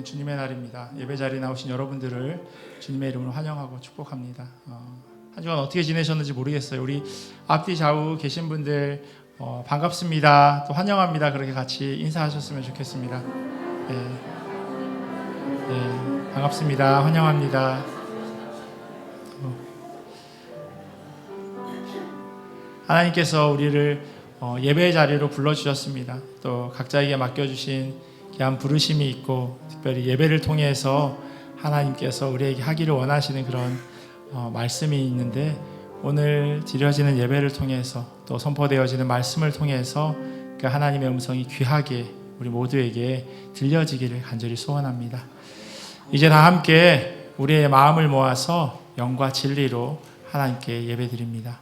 오늘은 주님의 날입니다. 예배 자리에 나오신 여러분들을 주님의 이름으로 환영하고 축복합니다. 한 주간 어떻게 지내셨는지 모르겠어요. 우리 앞뒤 좌우 계신 분들 반갑습니다. 또 환영합니다. 그렇게 같이 인사하셨으면 좋겠습니다. 네, 반갑습니다. 환영합니다. 하나님께서 우리를 예배 자리로 불러주셨습니다. 또 각자에게 맡겨주신 귀한 부르심이 있고, 특별히 예배를 통해서 하나님께서 우리에게 하기를 원하시는 그런 말씀이 있는데, 오늘 드려지는 예배를 통해서 또 선포되어지는 말씀을 통해서 그 하나님의 음성이 귀하게 우리 모두에게 들려지기를 간절히 소원합니다. 이제 다 함께 우리의 마음을 모아서 영과 진리로 하나님께 예배드립니다.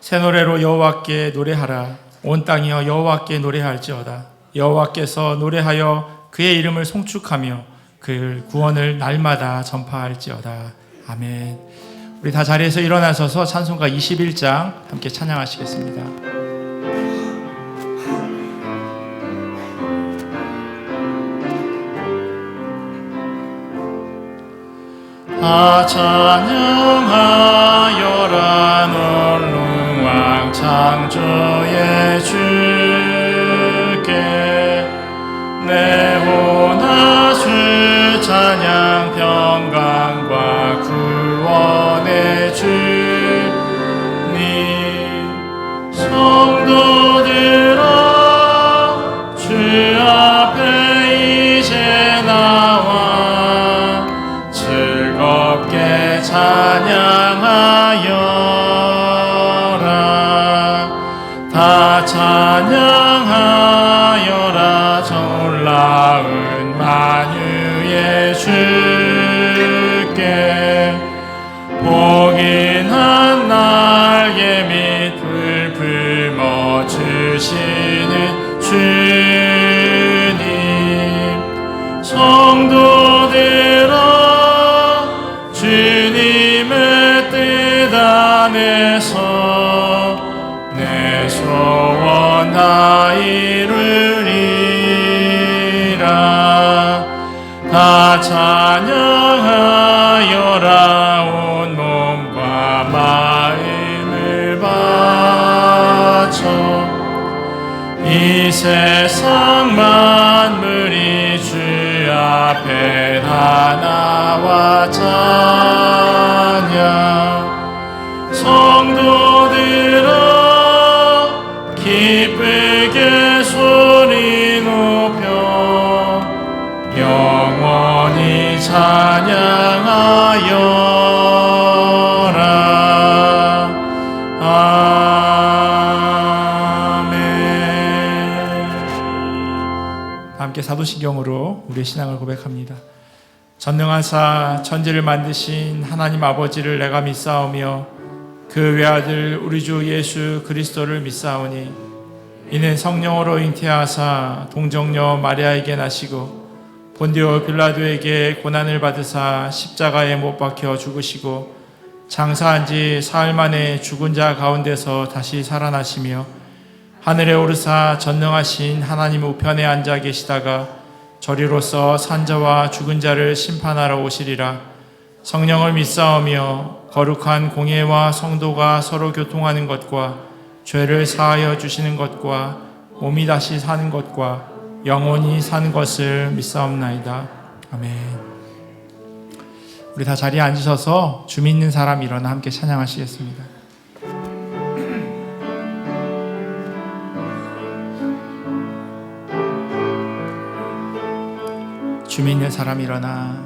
새 노래로 여호와께 노래하라. 온 땅이여 여호와께 노래할지어다. 여호와께서 노래하여 그의 이름을 송축하며 그 구원을 날마다 전파할지어다. 아멘. 우리 다 자리에서 일어나셔서 찬송가 21장 함께 찬양하시겠습니다. 다 찬양하여라. 놀루왕 창조의 주께 내 온아수 찬양. 평강과 구원의 주님. 성도들아 주 앞에 이제 나와 즐겁게 찬양하여라. 다 찬양하여라. 놀라운 만유의 주께 복인한 날개 밑 불 품어 주시는 주님. 성도들아 주님의 뜻 안에서 내 소원 다 이루리라. 다 찬양하여라. 온 몸과 마음을 바쳐 이 세상 만물이 주 앞에 다 나와 찬양. 성도들아 기쁘게 소리 높여 영원히 찬양하여라. 아멘. 함께 사도신경으로 우리의 신앙을 고백합니다. 전능하사 천지를 만드신 하나님 아버지를 내가 믿사오며 그 외아들 우리 주 예수 그리스도를 믿사오니 이는 성령으로 잉태하사 동정녀 마리아에게 나시고 본디오 빌라도에게 고난을 받으사 십자가에 못 박혀 죽으시고 장사한 지 사흘 만에 죽은 자 가운데서 다시 살아나시며 하늘에 오르사 전능하신 하나님 우편에 앉아 계시다가 저리로서 산자와 죽은 자를 심판하러 오시리라. 성령을 믿사오며 거룩한 공예와 성도가 서로 교통하는 것과 죄를 사하여 주시는 것과 몸이 다시 사는 것과 영원히 사는 것을 믿사옵나이다. 아멘. 우리 다 자리에 앉으셔서 주 믿는 사람 일어나 함께 찬양하시겠습니다. 주 믿는 사람 일어나.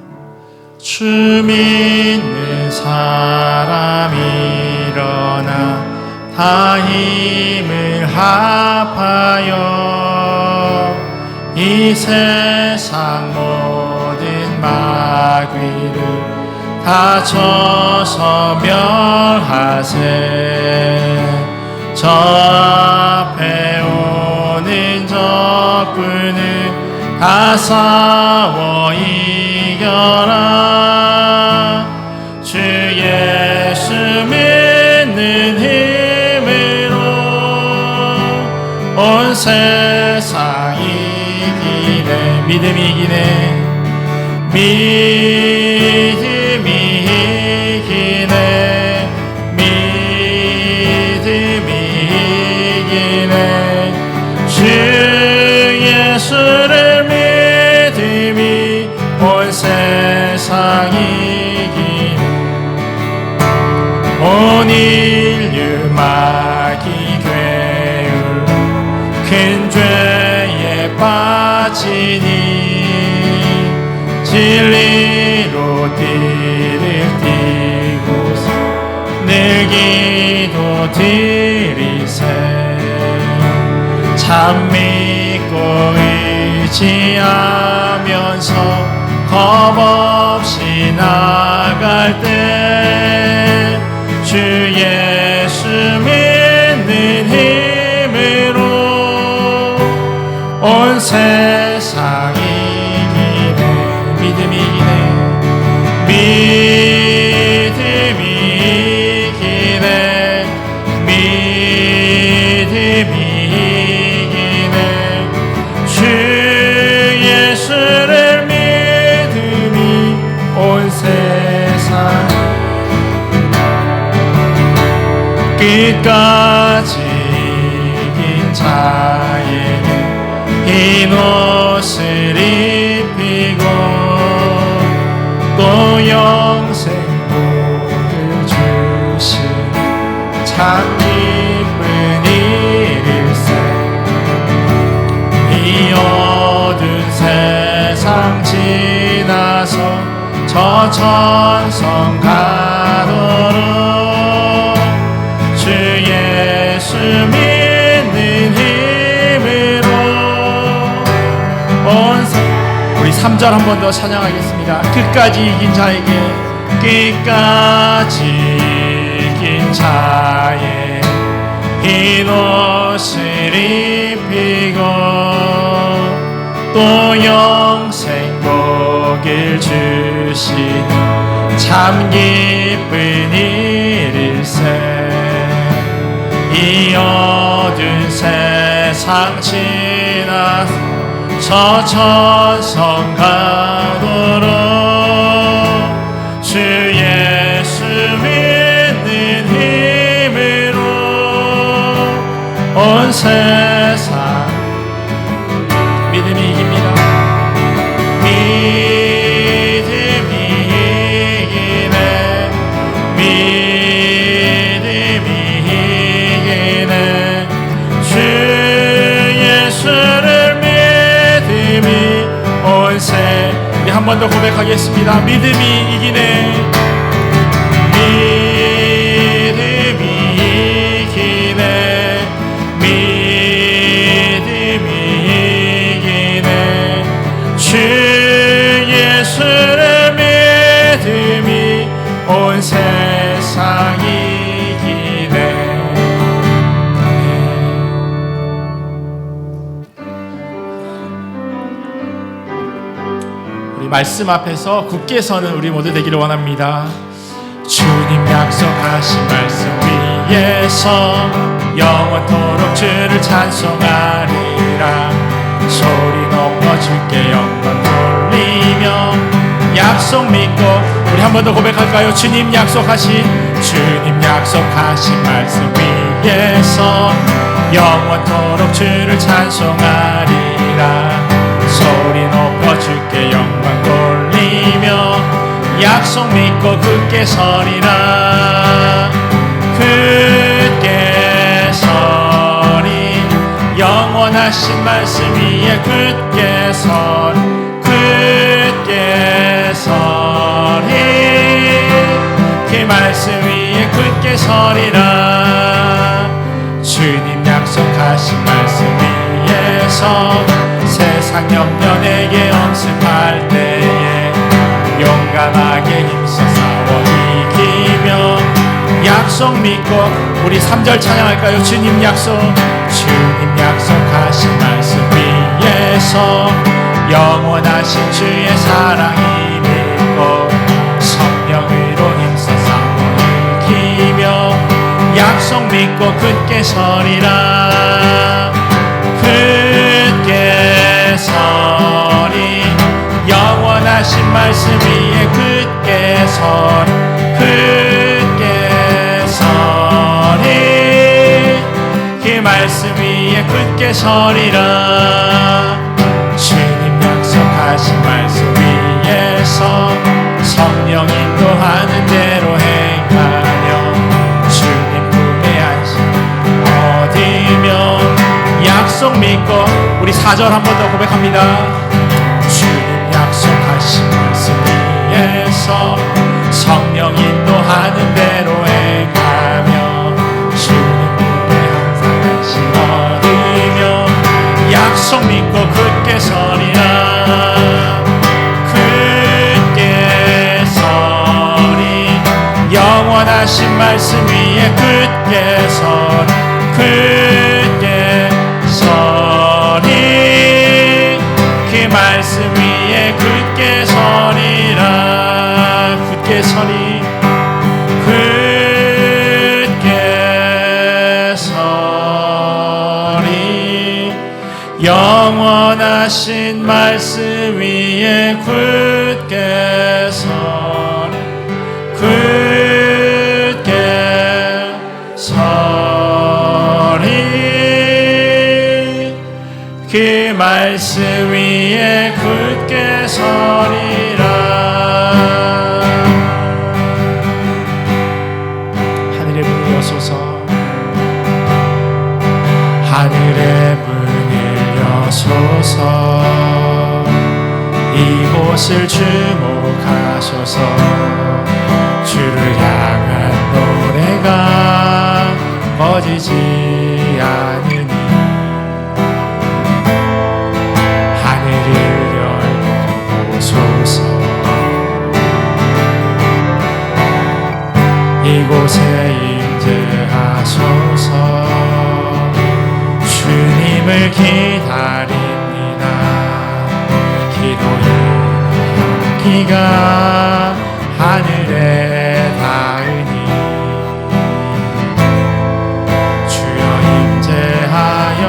주 믿는 사람 일어나. 다 힘을 합하여 이 세상 모든 마귀를 다 쳐서 멸하세. 저 앞에 오는 적군을 다 싸워 이겨라. 주 예수 믿는 힘으로 온 세상 이기네. 믿음이 이기네. 믿음이 이기네. 믿음이 이기네. 주 예수를 믿음이 온 세상 이기네. 온 인류 마귀 괴울 큰 죄에 빠지니 진리로 띠를 띠고서 늘 기도 드리세. 참 믿고 의지하면서 겁없이 나갈 때 주 예수 믿는 힘으로 온 세상 이기네. 믿음이 이기네. 믿음이 이기네. 믿음이 이기네. 주 예수를 믿음이 온 세상 끝까지 이긴 자에게 흰 옷을 입히고 또 영생 복을 주신 참 기쁜 일일세. 이 어두운 세상 지나서 저 천성 가도록 주 예수 믿는 힘으로 온 세상. 우리 3절 한 번 더 찬양하겠습니다. 끝까지 이긴 자에게 끝까지 이긴 자의 흰 옷을 입히고 또 영생 복을 주시니 참 기쁜 일일세. 이 어두운 세상 지나 저 천성 가도록 주 예수 믿는 힘으로 온 세상 믿음이 이깁니다. 믿음이 이기네. 믿음이 이기네. 주 예수를 믿음이 온 세. 우리 한 번 더 고백하겠습니다. 믿음이 이기네. 믿음이 이기네. 믿음이 이기네. 주 예수를 믿음이 온 세상 이기네. 우리 말씀 앞에서 굳게 서는 우리 모두 되기를 원합니다. 주님 약속하신 말씀 위에서 영원토록 주를 찬송하리라. 소리 높여 주께 영광 돌리며 약속 믿고. 우리 한 번 더 고백할까요? 주님 약속하신 말씀 위에서 영원토록 주를 찬송하리라. 소리 높여 주께 영광 돌리며 약속 믿고 굳게 서리라. 굳게 서리. 영원하신 말씀 위에 굳게 서리. 굳게 서리. 그 말씀 위에 굳게 서리라. 주님 약속하신 말씀 위에서 세상 염려 내게 엄습할 때에 용감하게 힘써 싸워 이기며 약속 믿고 우리 3절 찬양할까요? 주님 약속하신 말씀 위에서 영원하신 주의 사랑이 믿고 성령으로 힘써 싸워 이기며 약속 믿고 굳게 서리라. 굳게 서리 영원하신 말씀 위에 굳게 서리 그 말씀 위에 굳게 서리라. 주님 약속하신 말씀 위에서 성령 인도하는 대로 행하며 주님 품에 안식 얻으며 약속 믿고 우리 4절 한 번 더 고백합니다. 주님 약속하신 말씀 위에서 성령 인도하는 대로 행하며 주님 품에 항상 안식 얻으며 약속 믿고 굳게 서리라. 굳게 서리 영원하신 말씀 위에 굳게 서리 굳게 서리 그 말씀 위에 굳게 서리라. 굳게 서리 굳게 서리 영원하신 말씀 위에 굳게 서리 굳게 서리 그 말씀 위에 굳게 서리라. 하늘의 문을 여소서 하늘의 문을 여소서 이곳을 주목하소서. 주를 향한 노래가 꺼지지 않으니 하늘을 열고 보소서. 이곳에 임재하소서. 주님을 기다립니다. 기도의 향기가 하늘에 닿으니 주여 임재하여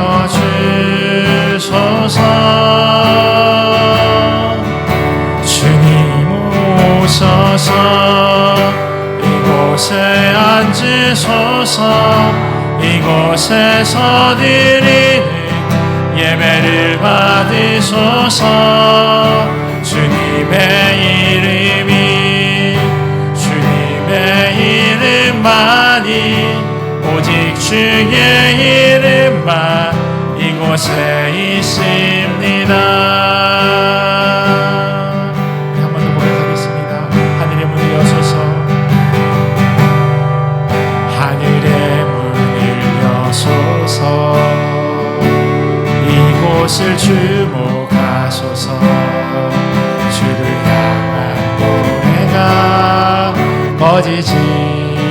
주소서. 주님 오셔서 이곳에 앉으소서. 이곳에서 드리는 예배를 받으소서. 주님의 이름만이 오직 주의 이름만 이곳에 있습니다. 한 번 더 고백하겠습니다. 하늘의 문을 여소서. 하늘의 문을 여소서. 이곳을 주목하소서. 주를 향한 노래가 꺼지지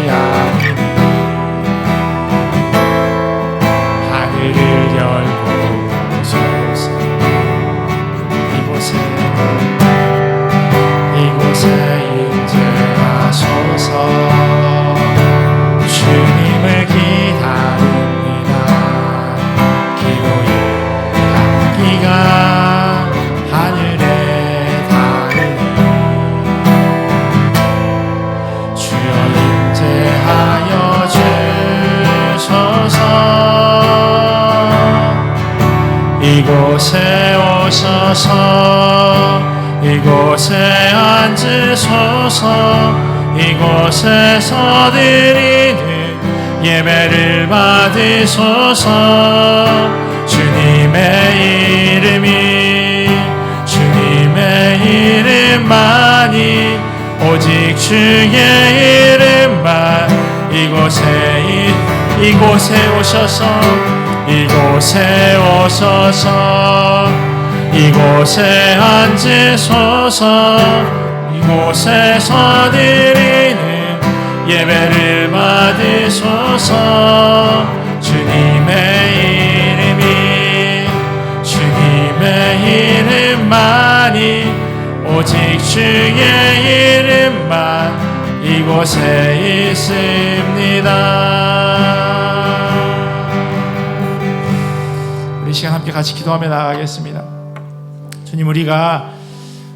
않으니 하늘을 열고 보소서. 이곳에 임재하소서. 주님을 기다립니다. 기도의 향기가 하늘에 닿으니 주여 임재하여 주소서. 이곳에 오셔서 이곳에 앉으소서. 이곳에서 드리는 예배를 받으소서. 주님의 이름만이 오직 주의 이름만 이곳에 오셔서 이곳에 앉으소서. 이곳에서 드리는 예배를 받으소서. 주님의 이름만이 오직 주의 이름만 이곳에 있습니다. 우리 시간 함께 같이 기도하며 나아가겠습니다. 주님, 우리가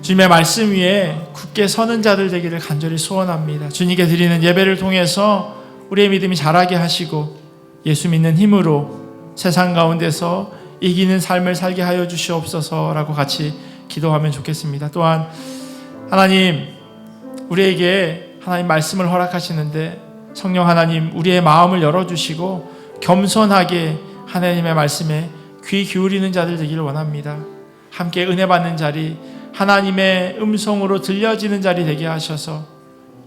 주님의 말씀 위에 굳게 서는 자들 되기를 간절히 소원합니다. 주님께 드리는 예배를 통해서 우리의 믿음이 자라게 하시고 예수 믿는 힘으로 세상 가운데서 이기는 삶을 살게 하여 주시옵소서라고 같이 기도하면 좋겠습니다. 또한 하나님, 우리에게 하나님 말씀을 허락하시는데 성령 하나님, 우리의 마음을 열어주시고 겸손하게 하나님의 말씀에 귀 기울이는 자들 되기를 원합니다. 함께 은혜 받는 자리, 하나님의 음성으로 들려지는 자리 되게 하셔서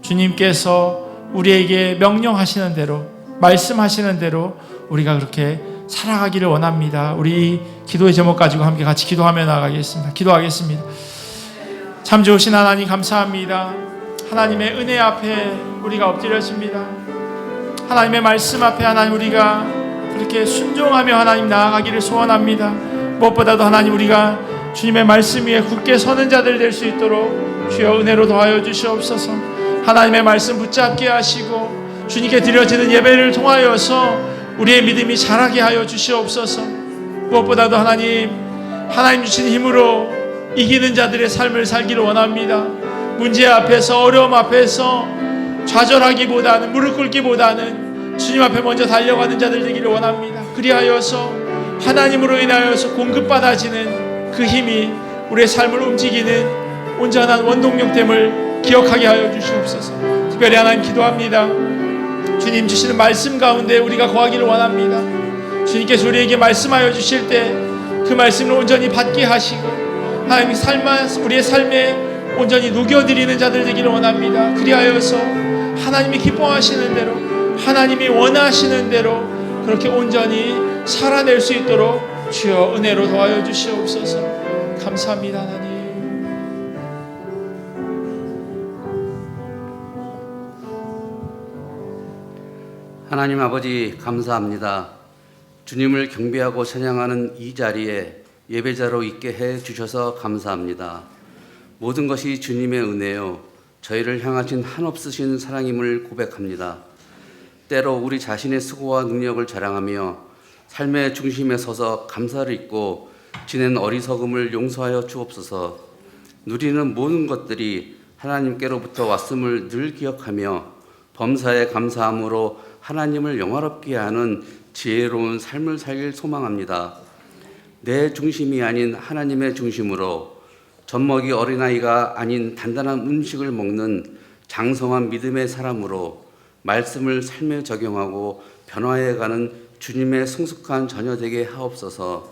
주님께서 우리에게 명령하시는 대로, 말씀하시는 대로 우리가 그렇게 살아가기를 원합니다. 우리 기도의 제목 가지고 함께 같이 기도하며 나가겠습니다. 기도하겠습니다. 참 좋으신 하나님, 감사합니다. 하나님의 은혜 앞에 우리가 엎드려집니다. 하나님의 말씀 앞에 하나님 우리가 그렇게 순종하며 하나님 나아가기를 소원합니다. 무엇보다도 하나님, 우리가 주님의 말씀 위에 굳게 서는 자들 될 수 있도록 주여 은혜로 도와여 주시옵소서. 하나님의 말씀 붙잡게 하시고 주님께 드려지는 예배를 통하여서 우리의 믿음이 자라게 하여 주시옵소서. 무엇보다도 하나님 주신 힘으로 이기는 자들의 삶을 살기를 원합니다. 문제 앞에서, 어려움 앞에서 좌절하기보다는, 무릎 꿇기보다는 주님 앞에 먼저 달려가는 자들 되기를 원합니다. 그리하여서 하나님으로 인하여서 공급받아지는 그 힘이 우리의 삶을 움직이는 온전한 원동력됨을 기억하게 하여 주시옵소서. 특별히 하나님 기도합니다. 주님 주시는 말씀 가운데 우리가 거하기를 원합니다. 주님께서 우리에게 말씀하여 주실 때 그 말씀을 온전히 받게 하시고 하나님 우리의 삶에 온전히 녹여드리는 자들 되기를 원합니다. 그리하여서 하나님이 기뻐하시는 대로, 하나님이 원하시는 대로 그렇게 온전히 살아낼 수 있도록 주여 은혜로 도와여 주시옵소서. 감사합니다. 하나님. 하나님 아버지, 감사합니다. 주님을 경배하고 찬양하는 이 자리에 예배자로 있게 해 주셔서 감사합니다. 모든 것이 주님의 은혜요, 저희를 향하신 한없으신 사랑임을 고백합니다. 때로 우리 자신의 수고와 능력을 자랑하며 삶의 중심에 서서 감사를 잊고 지낸 어리석음을 용서하여 주옵소서. 누리는 모든 것들이 하나님께로부터 왔음을 늘 기억하며 범사에 감사함으로 하나님을 영화롭게 하는 지혜로운 삶을 살길 소망합니다. 내 중심이 아닌 하나님의 중심으로 젖먹이 어린아이가 아닌 단단한 음식을 먹는 장성한 믿음의 사람으로 말씀을 삶에 적용하고 변화해가는 주님의 성숙한 자녀 되게 하옵소서.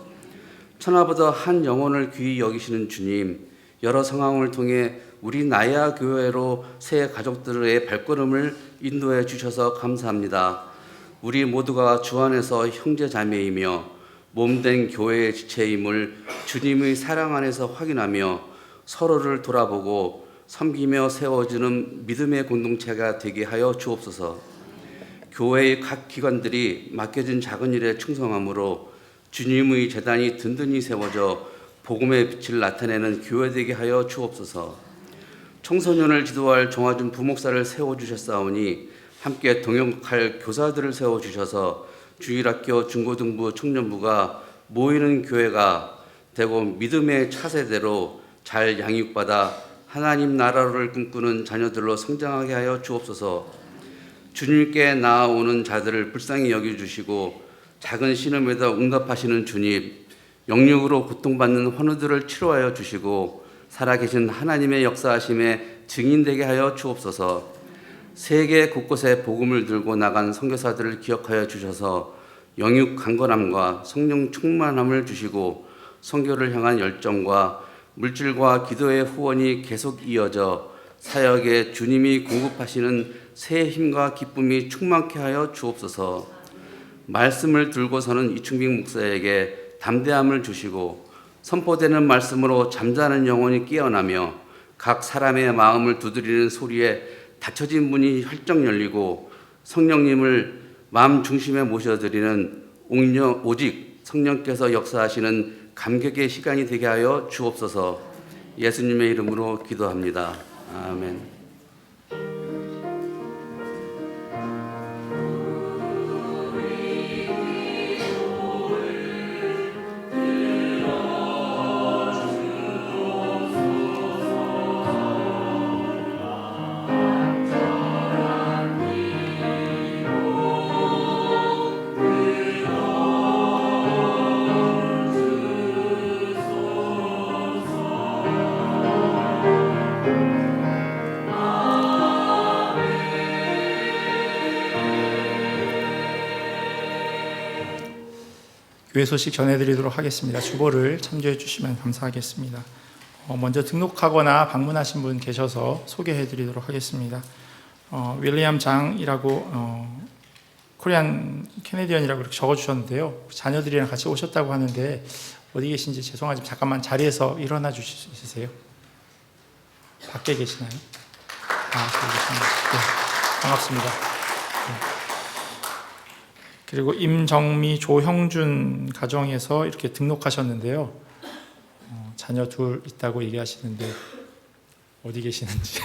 천하보다 한 영혼을 귀히 여기시는 주님, 여러 상황을 통해 우리 나야 교회로 새 가족들의 발걸음을 인도해 주셔서 감사합니다. 우리 모두가 주 안에서 형제 자매이며 몸된 교회의 지체임을 주님의 사랑 안에서 확인하며 서로를 돌아보고 섬기며 세워지는 믿음의 공동체가 되게 하여 주옵소서. 교회의 각 기관들이 맡겨진 작은 일에 충성함으로 주님의 재단이 든든히 세워져 복음의 빛을 나타내는 교회 되게 하여 주옵소서. 청소년을 지도할 정화준 부목사를 세워주셨사오니 함께 동역할 교사들을 세워주셔서 주일학교, 중고등부, 청년부가 모이는 교회가 되고 믿음의 차세대로 잘 양육받아 하나님 나라를 꿈꾸는 자녀들로 성장하게 하여 주옵소서. 주님께 나아오는 자들을 불쌍히 여겨주시고 작은 신음에도 응답하시는 주님, 영육으로 고통받는 환우들을 치료하여 주시고 살아계신 하나님의 역사하심에 증인되게 하여 주옵소서. 세계 곳곳에 복음을 들고 나간 선교사들을 기억하여 주셔서 영육 강건함과 성령 충만함을 주시고 선교를 향한 열정과 물질과 기도의 후원이 계속 이어져 사역에 주님이 공급하시는 새 힘과 기쁨이 충만케 하여 주옵소서. 말씀을 들고서는 이충빈 목사에게 담대함을 주시고 선포되는 말씀으로 잠자는 영혼이 깨어나며 각 사람의 마음을 두드리는 소리에 닫혀진 문이 활짝 열리고 성령님을 마음 중심에 모셔드리는 오직 성령께서 역사하시는 감격의 시간이 되게 하여 주옵소서. 예수님의 이름으로 기도합니다. 아멘. 교회 소식 전해드리도록 하겠습니다. 주보를 참조해 주시면 감사하겠습니다. 먼저 등록하거나 방문하신 분 계셔서 소개해드리도록 하겠습니다. 윌리엄 장이라고 코리안 캐네디언이라고 이렇게 적어주셨는데요. 자녀들이랑 같이 오셨다고 하는데 어디 계신지 죄송하지만 잠깐만 자리에서 일어나 주실 수 있으세요? 밖에 계시나요? 거기 계시네요. 네, 반갑습니다. 네. 그리고 임정미, 조형준 가정에서 이렇게 등록하셨는데요. 자녀 둘 있다고 얘기하시는데 어디 계시는지.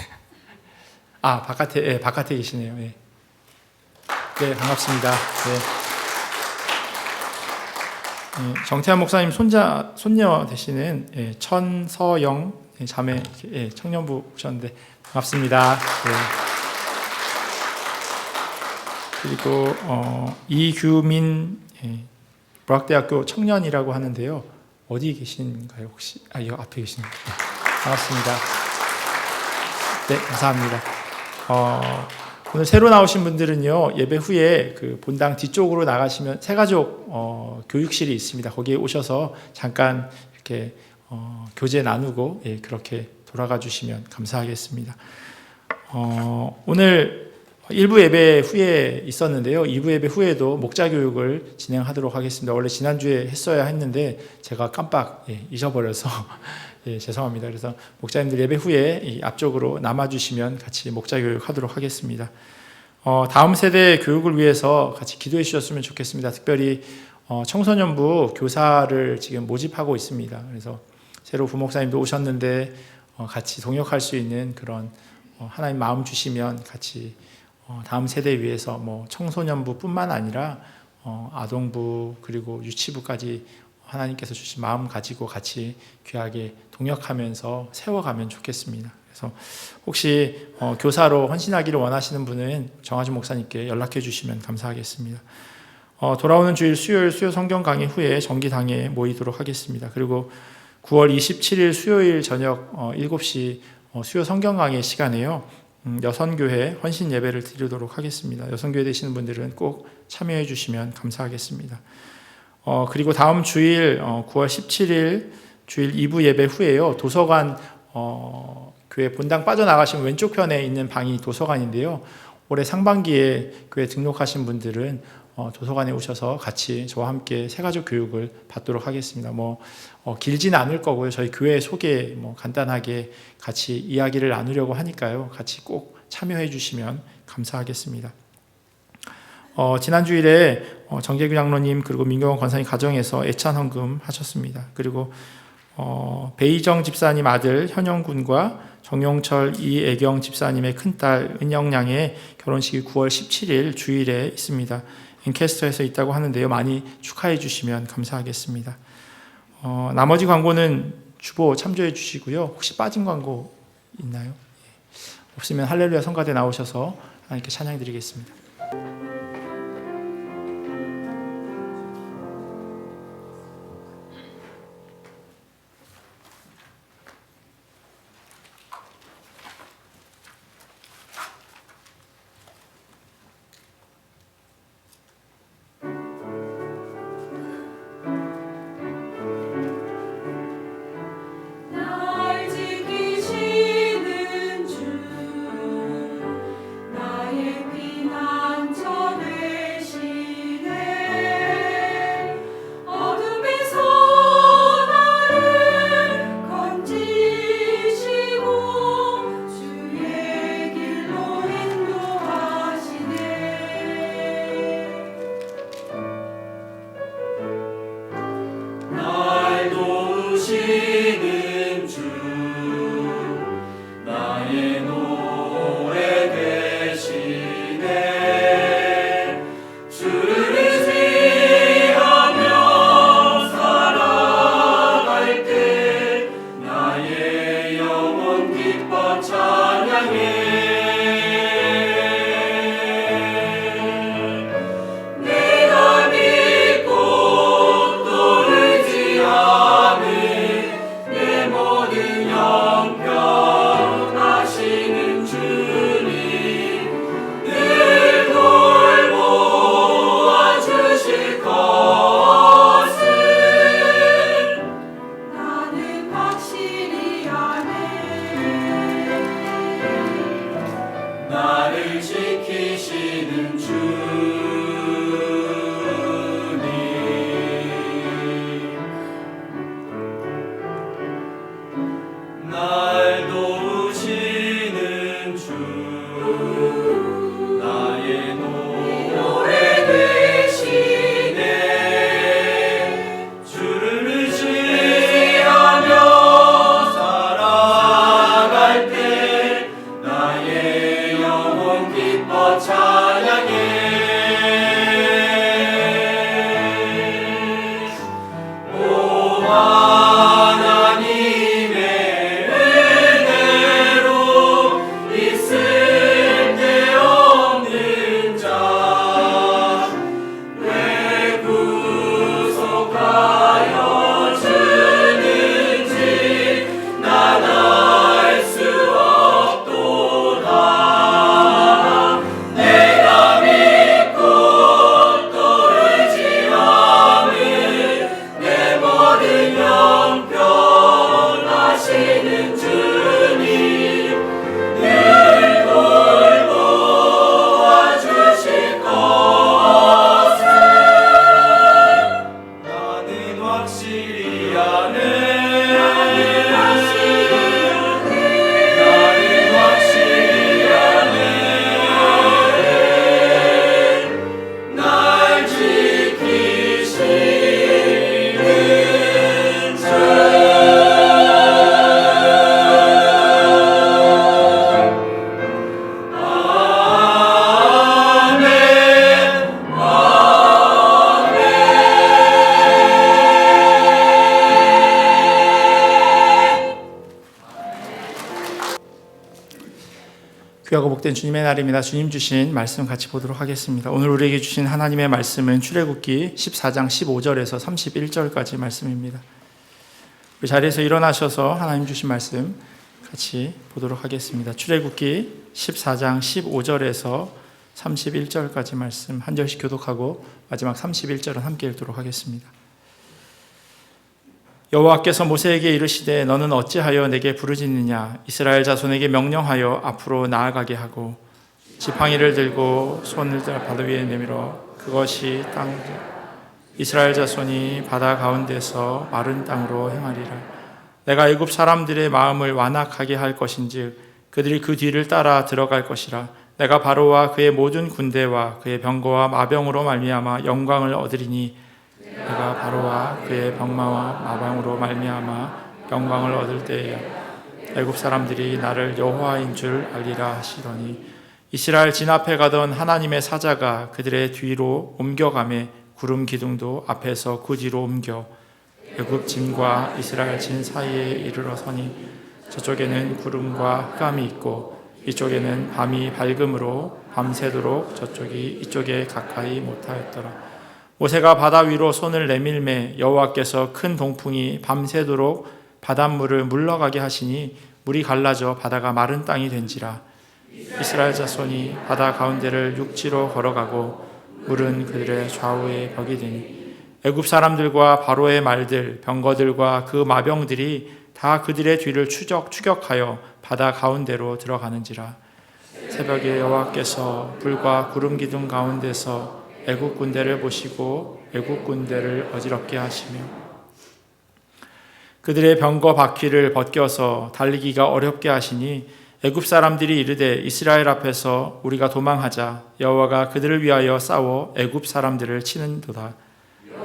바깥에 계시네요. 네, 네 반갑습니다. 네. 정태환 목사님 손녀 되시는 천서영 자매 청년부 오셨는데 반갑습니다. 네. 그리고 이규민 불학대학교 청년이라고 하는데요. 어디 계신가요 혹시? 이 앞에 계시네요. 네, 반갑습니다. 네, 감사합니다. 오늘 새로 나오신 분들은요, 예배 후에 그 본당 뒤쪽으로 나가시면 새가족 교육실이 있습니다. 거기에 오셔서 잠깐 이렇게 교제 나누고 그렇게 돌아가 주시면 감사하겠습니다. 오늘 1부 예배 후에 있었는데요. 2부 예배 후에도 목자 교육을 진행하도록 하겠습니다. 원래 지난주에 했어야 했는데 제가 깜빡 잊어버려서 죄송합니다. 그래서 목자님들 예배 후에 앞쪽으로 남아주시면 같이 목자 교육 하도록 하겠습니다. 다음 세대 교육을 위해서 같이 기도해 주셨으면 좋겠습니다. 특별히 청소년부 교사를 지금 모집하고 있습니다. 그래서 새로 부목사님도 오셨는데 같이 동역할 수 있는 그런 하나님 마음 주시면 같이 다음 세대 위해서 청소년부뿐만 아니라 아동부 그리고 유치부까지 하나님께서 주신 마음 가지고 같이 귀하게 동역하면서 세워가면 좋겠습니다. 그래서 혹시 교사로 헌신하기를 원하시는 분은 정하준 목사님께 연락해 주시면 감사하겠습니다. 돌아오는 주일 수요일 수요 성경 강의 후에 정기당에 모이도록 하겠습니다. 그리고 9월 27일 수요일 저녁 7시 수요 성경 강의 시간에요. 여선교회 헌신 예배를 드리도록 하겠습니다. 여선교회 되시는 분들은 꼭 참여해 주시면 감사하겠습니다. 그리고 다음 주일 9월 17일 주일 2부 예배 후에요. 도서관 교회 본당 빠져나가시면 왼쪽 편에 있는 방이 도서관인데요. 올해 상반기에 교회 등록하신 분들은 도서관에 오셔서 같이 저와 함께 새가족 교육을 받도록 하겠습니다. 길지는 않을 거고요. 저희 교회 소개 간단하게 같이 이야기를 나누려고 하니까요. 같이 꼭 참여해 주시면 감사하겠습니다. 지난 주일에 정재규 장로님 그리고 민경원 권사님 가정에서 애찬 헌금 하셨습니다. 그리고 배희정 집사님 아들 현영군과 정용철 이애경 집사님의 큰딸 은영양의 결혼식이 9월 17일 주일에 있습니다. 앵캐스터에서 있다고 하는데요. 많이 축하해 주시면 감사하겠습니다. 나머지 광고는 주보 참조해 주시고요. 혹시 빠진 광고 있나요? 없으면 할렐루야 성가대 나오셔서 하나님께 찬양 드리겠습니다. 나의 피나 지키시는 주님, 날 도우시는 주, 나의 노래 되시네. 주를 의지하며 살아갈 때 나의 영혼 기뻐 찬양해. 오 하나님의 은혜로 있을 데 없는 자, 왜 구속하여 주는지 난 알 수 없도다. 내가 믿고 또 의지함은 내 모든 형편하시는 주님, 늘 돌보아 주실 것을 나는 확실히 아네. 나는 확실히 아네. 날 지키시는 주. 귀하고 복된 주님의 날입니다. 주님 주신 말씀 같이 보도록 하겠습니다. 오늘 우리에게 주신 하나님의 말씀은 출애굽기 14장 15절에서 31절까지 말씀입니다. 우리 자리에서 일어나셔서 하나님 주신 말씀 같이 보도록 하겠습니다. 출애굽기 14장 15절에서 31절까지 말씀 한 절씩 교독하고 마지막 31절은 함께 읽도록 하겠습니다. 여호와께서 모세에게 이르시되 너는 어찌하여 내게 부르짖느냐. 이스라엘 자손에게 명령하여 앞으로 나아가게 하고 지팡이를 들고 손을 바다 위에 내밀어 그것이 땅 이스라엘 자손이 바다 가운데서 마른 땅으로 행하리라. 내가 애굽 사람들의 마음을 완악하게 할 것인즉 그들이 그 뒤를 따라 들어갈 것이라. 내가 바로와 그의 모든 군대와 그의 병거와 마병으로 말미암아 영광을 얻으리니 내가 바로와 그의 병마와 마병으로 말미암아 영광을 얻을 때에 애굽 사람들이 나를 여호와인 줄 알리라 하시더니 이스라엘 진 앞에 가던 하나님의 사자가 그들의 뒤로 옮겨가매 구름 기둥도 앞에서 그 뒤로 옮겨 애굽 진과 이스라엘 진 사이에 이르러 서니 저쪽에는 구름과 흑암이 있고 이쪽에는 밤이 밝음으로 밤새도록 저쪽이 이쪽에 가까이 못하였더라. 모세가 바다 위로 손을 내밀매 여호와께서 큰 동풍이 밤새도록 바닷물을 물러가게 하시니 물이 갈라져 바다가 마른 땅이 된지라. 이스라엘 자손이 바다 가운데를 육지로 걸어가고 물은 그들의 좌우에 벽이 되니 애굽 사람들과 바로의 말들 병거들과 그 마병들이 다 그들의 뒤를 추격하여 바다 가운데로 들어가는지라. 새벽에 여호와께서 불과 구름 기둥 가운데서 애국 군대를 보시고 애국 군대를 어지럽게 하시며 그들의 병거 바퀴를 벗겨서 달리기가 어렵게 하시니 애굽 사람들이 이르되 이스라엘 앞에서 우리가 도망하자. 여호와가 그들을 위하여 싸워 애굽 사람들을 치는도다.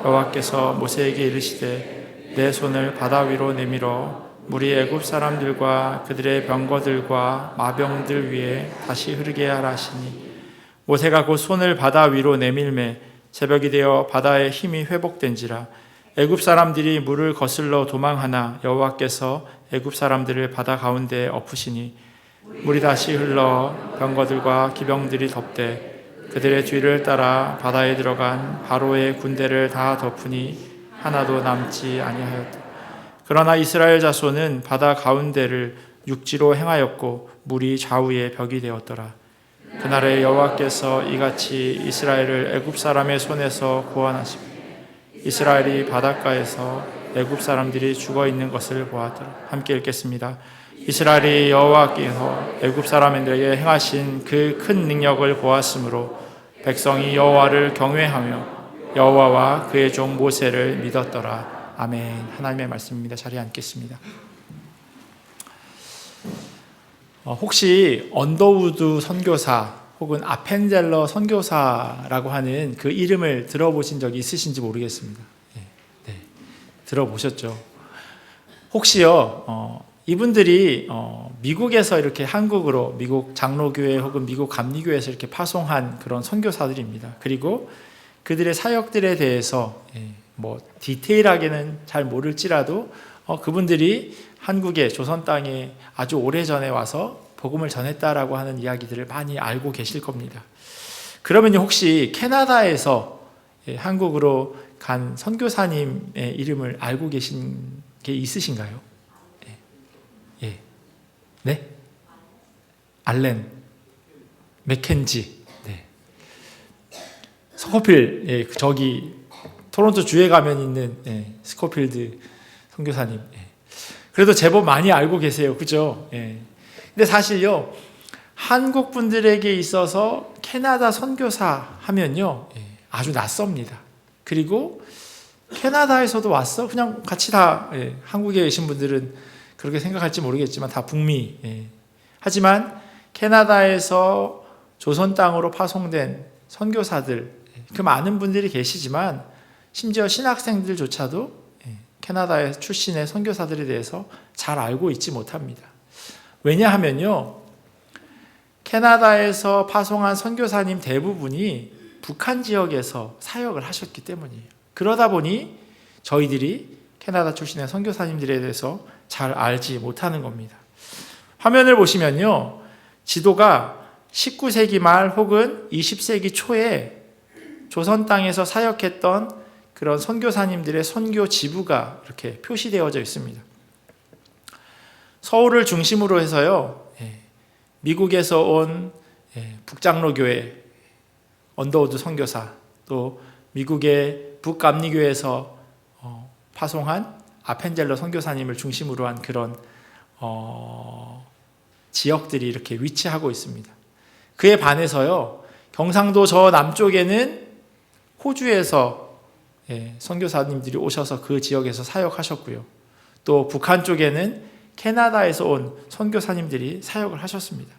여호와께서 모세에게 이르시되 내 손을 바다 위로 내밀어 물이 애굽 사람들과 그들의 병거들과 마병들 위에 다시 흐르게 하라 하시니 모세가 곧 손을 바다 위로 내밀매 새벽이 되어 바다의 힘이 회복된지라. 애굽 사람들이 물을 거슬러 도망하나 여호와께서 애굽 사람들을 바다 가운데에 엎으시니 물이 다시 흘러 병거들과 기병들이 덮되 그들의 뒤를 따라 바다에 들어간 바로의 군대를 다 덮으니 하나도 남지 아니하였다. 그러나 이스라엘 자손은 바다 가운데를 육지로 행하였고 물이 좌우에 벽이 되었더라. 그날에 여호와께서 이같이 이스라엘을 애굽 사람의 손에서 구원하시고 이스라엘이 바닷가에서 애굽 사람들이 죽어 있는 것을 보았더라. 함께 읽겠습니다. 이스라엘이 여호와께서 애굽 사람들에게 행하신 그 큰 능력을 보았으므로 백성이 여호와를 경외하며 여호와와 그의 종 모세를 믿었더라. 아멘. 하나님의 말씀입니다. 자리에 앉겠습니다. 혹시 언더우드 선교사 혹은 아펜젤러 선교사라고 하는 그 이름을 들어보신 적이 있으신지 모르겠습니다. 네, 들어보셨죠? 혹시요, 이분들이 미국에서 이렇게 한국으로 미국 장로교회 혹은 미국 감리교회에서 이렇게 파송한 그런 선교사들입니다. 그리고 그들의 사역들에 대해서 뭐 디테일하게는 잘 모를지라도 그분들이 한국의 조선 땅에 아주 오래전에 와서 복음을 전했다라고 하는 이야기들을 많이 알고 계실 겁니다. 그러면 혹시 캐나다에서 한국으로 간 선교사님의 이름을 알고 계신 게 있으신가요? 네? 알렌 맥켄지. 네. 스코필, 저기 토론토 주에 가면 있는 스코필드 선교사님. 그래도 제법 많이 알고 계세요. 그죠? 근데 사실요, 한국 분들에게 있어서 캐나다 선교사 하면요, 아주 낯섭니다. 그리고 캐나다에서도 왔어? 그냥 같이 다, 한국에 계신 분들은 그렇게 생각할지 모르겠지만 다 북미. 하지만 캐나다에서 조선 땅으로 파송된 선교사들, 그 많은 분들이 계시지만 심지어 신학생들조차도 캐나다 출신의 선교사들에 대해서 잘 알고 있지 못합니다. 왜냐하면요, 캐나다에서 파송한 선교사님 대부분이 북한 지역에서 사역을 하셨기 때문이에요. 그러다 보니 저희들이 캐나다 출신의 선교사님들에 대해서 잘 알지 못하는 겁니다. 화면을 보시면요, 지도가 19세기 말 혹은 20세기 초에 조선 땅에서 사역했던 그런 선교사님들의 선교 지부가 이렇게 표시되어져 있습니다. 서울을 중심으로 해서요, 미국에서 온 북장로교회 언더우드 선교사, 또 미국의 북감리교회에서 파송한 아펜젤러 선교사님을 중심으로 한 그런 지역들이 이렇게 위치하고 있습니다. 그에 반해서요, 경상도 저 남쪽에는 호주에서 선교사님들이 오셔서 그 지역에서 사역하셨고요. 또 북한 쪽에는 캐나다에서 온 선교사님들이 사역을 하셨습니다.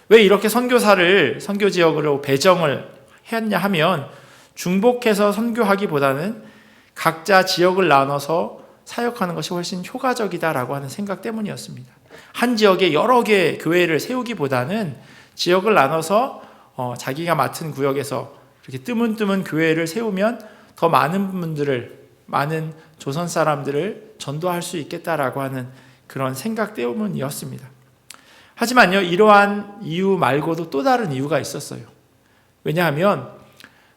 왜 이렇게 선교사를 선교 지역으로 배정을 했냐 하면 중복해서 선교하기보다는 각자 지역을 나눠서 사역하는 것이 훨씬 효과적이다라고 하는 생각 때문이었습니다. 한 지역에 여러 개의 교회를 세우기보다는 지역을 나눠서 자기가 맡은 구역에서 이렇게 뜨문뜨문 교회를 세우면 더 많은 분들을, 많은 조선 사람들을 전도할 수 있겠다라고 하는 그런 생각 때문이었습니다. 하지만요, 이러한 이유 말고도 또 다른 이유가 있었어요. 왜냐하면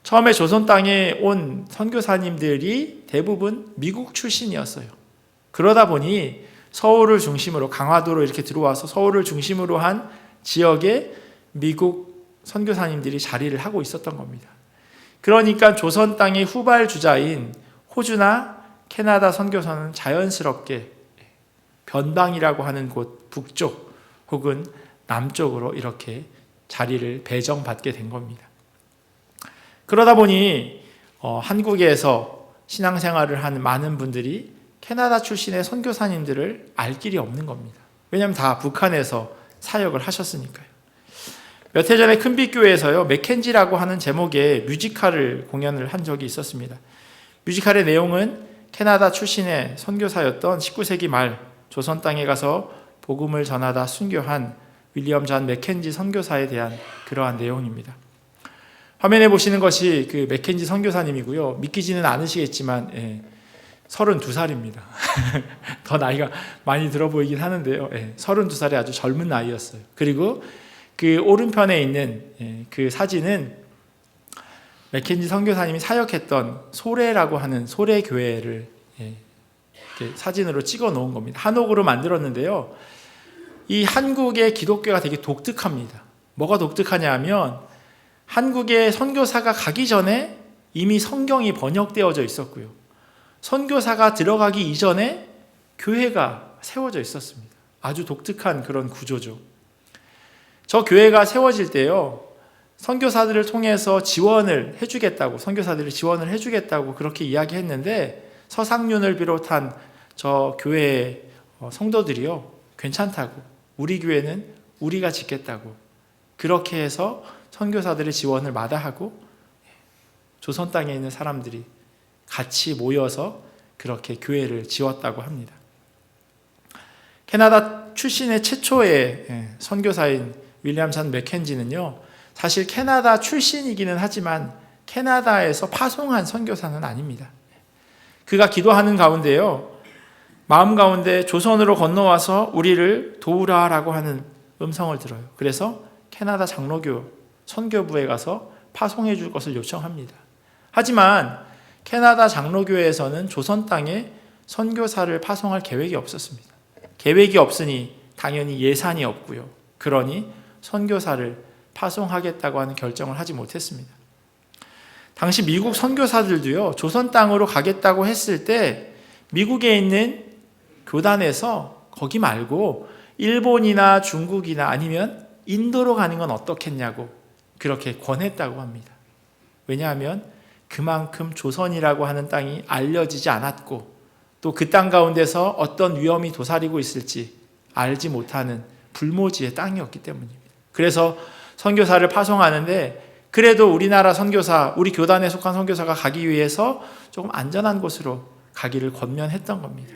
처음에 조선 땅에 온 선교사님들이 대부분 미국 출신이었어요. 그러다 보니 서울을 중심으로, 강화도로 이렇게 들어와서 서울을 중심으로 한 지역에 미국 선교사님들이 자리를 하고 있었던 겁니다. 그러니까 조선 땅의 후발주자인 호주나 캐나다 선교사는 자연스럽게 변방이라고 하는 곳 북쪽 혹은 남쪽으로 이렇게 자리를 배정받게 된 겁니다. 그러다 보니 한국에서 신앙생활을 하는 많은 분들이 캐나다 출신의 선교사님들을 알 길이 없는 겁니다. 왜냐하면 다 북한에서 사역을 하셨으니까요. 몇 해 전에 큰빛교회에서요, 맥켄지라고 하는 제목의 뮤지컬을 공연을 한 적이 있었습니다. 뮤지컬의 내용은 캐나다 출신의 선교사였던 19세기 말 조선 땅에 가서 복음을 전하다 순교한 윌리엄 존 맥켄지 선교사에 대한 그러한 내용입니다. 화면에 보시는 것이 그 맥켄지 선교사님이고요. 믿기지는 않으시겠지만 32살입니다. 더 나이가 많이 들어 보이긴 하는데요. 32살이 아주 젊은 나이였어요. 그리고 그 오른편에 있는 그 사진은 맥켄지 선교사님이 사역했던 소래라고 하는 소래교회를 사진으로 찍어 놓은 겁니다. 한옥으로 만들었는데요. 이 한국의 기독교가 되게 독특합니다. 뭐가 독특하냐 하면 한국에 선교사가 가기 전에 이미 성경이 번역되어져 있었고요. 선교사가 들어가기 이전에 교회가 세워져 있었습니다. 아주 독특한 그런 구조죠. 저 교회가 세워질 때요, 선교사들을 통해서 지원을 해주겠다고, 선교사들이 지원을 해주겠다고 그렇게 이야기했는데, 서상륜을 비롯한 저 교회의 성도들이요, 괜찮다고, 우리 교회는 우리가 짓겠다고 그렇게 해서 선교사들의 지원을 마다하고 조선 땅에 있는 사람들이 같이 모여서 그렇게 교회를 지었다고 합니다. 캐나다 출신의 최초의 선교사인 윌리엄 잔 맥켄지는요, 사실 캐나다 출신이기는 하지만 캐나다에서 파송한 선교사는 아닙니다. 그가 기도하는 가운데요, 마음 가운데 조선으로 건너와서 우리를 도우라라고 하는 음성을 들어요. 그래서 캐나다 장로교 선교부에 가서 파송해 줄 것을 요청합니다. 하지만 캐나다 장로교회에서는 조선 땅에 선교사를 파송할 계획이 없었습니다. 계획이 없으니 당연히 예산이 없고요. 그러니 선교사를 파송하겠다고 하는 결정을 하지 못했습니다. 당시 미국 선교사들도요, 조선 땅으로 가겠다고 했을 때 미국에 있는 교단에서 거기 말고 일본이나 중국이나 아니면 인도로 가는 건 어떻겠냐고 그렇게 권했다고 합니다. 왜냐하면 그만큼 조선이라고 하는 땅이 알려지지 않았고, 또 그 땅 가운데서 어떤 위험이 도사리고 있을지 알지 못하는 불모지의 땅이었기 때문입니다. 그래서 선교사를 파송하는데, 그래도 우리나라 선교사, 우리 교단에 속한 선교사가 가기 위해서 조금 안전한 곳으로 가기를 권면했던 겁니다.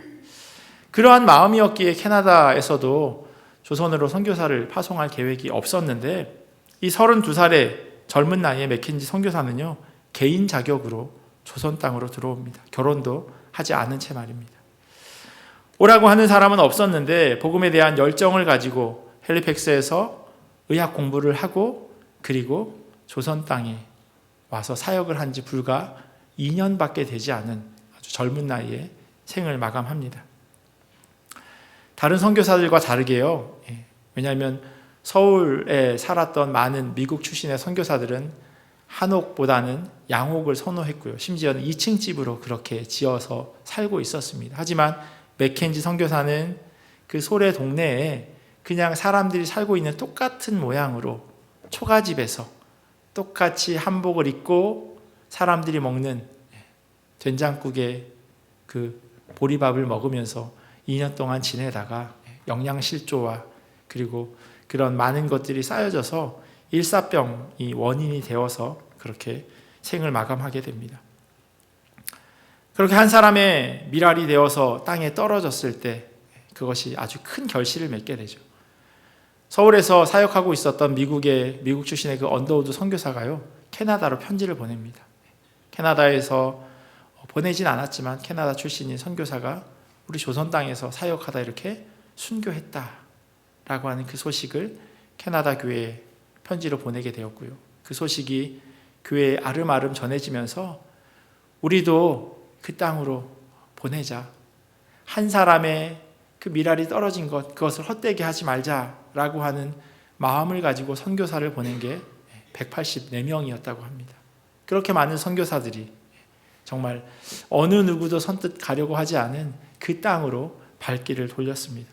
그러한 마음이었기에 캐나다에서도 조선으로 선교사를 파송할 계획이 없었는데, 이 32살의 젊은 나이에 맥켄지 선교사는요, 개인 자격으로 조선 땅으로 들어옵니다. 결혼도 하지 않은 채 말입니다. 오라고 하는 사람은 없었는데 복음에 대한 열정을 가지고 헬리팩스에서 의학 공부를 하고, 그리고 조선 땅에 와서 사역을 한 지 불과 2년밖에 되지 않은 아주 젊은 나이에 생을 마감합니다. 다른 선교사들과 다르게요, 왜냐하면 서울에 살았던 많은 미국 출신의 선교사들은 한옥보다는 양옥을 선호했고요. 심지어는 2층 집으로 그렇게 지어서 살고 있었습니다. 하지만 맥켄지 선교사는 그 소래 동네에 그냥 사람들이 살고 있는 똑같은 모양으로 초가집에서 똑같이 한복을 입고 사람들이 먹는 된장국에 그 보리밥을 먹으면서 2년 동안 지내다가 영양실조와 그리고 그런 많은 것들이 쌓여져서 일사병이 원인이 되어서 그렇게 생을 마감하게 됩니다. 그렇게 한 사람의 미랄이 되어서 땅에 떨어졌을 때 그것이 아주 큰 결실을 맺게 되죠. 서울에서 사역하고 있었던 미국 출신의 그 언더우드 선교사가요, 캐나다로 편지를 보냅니다. 캐나다에서 보내진 않았지만 캐나다 출신인 선교사가 우리 조선 땅에서 사역하다 이렇게 순교했다라고 하는 그 소식을 캐나다 교회에 편지로 보내게 되었고요. 그 소식이 교회에 아름아름 전해지면서 우리도 그 땅으로 보내자. 한 사람의 그 미랄이 떨어진 것, 그것을 헛되게 하지 말자라고 하는 마음을 가지고 선교사를 보낸 게 184명이었다고 합니다. 그렇게 많은 선교사들이 정말 어느 누구도 선뜻 가려고 하지 않은 그 땅으로 발길을 돌렸습니다.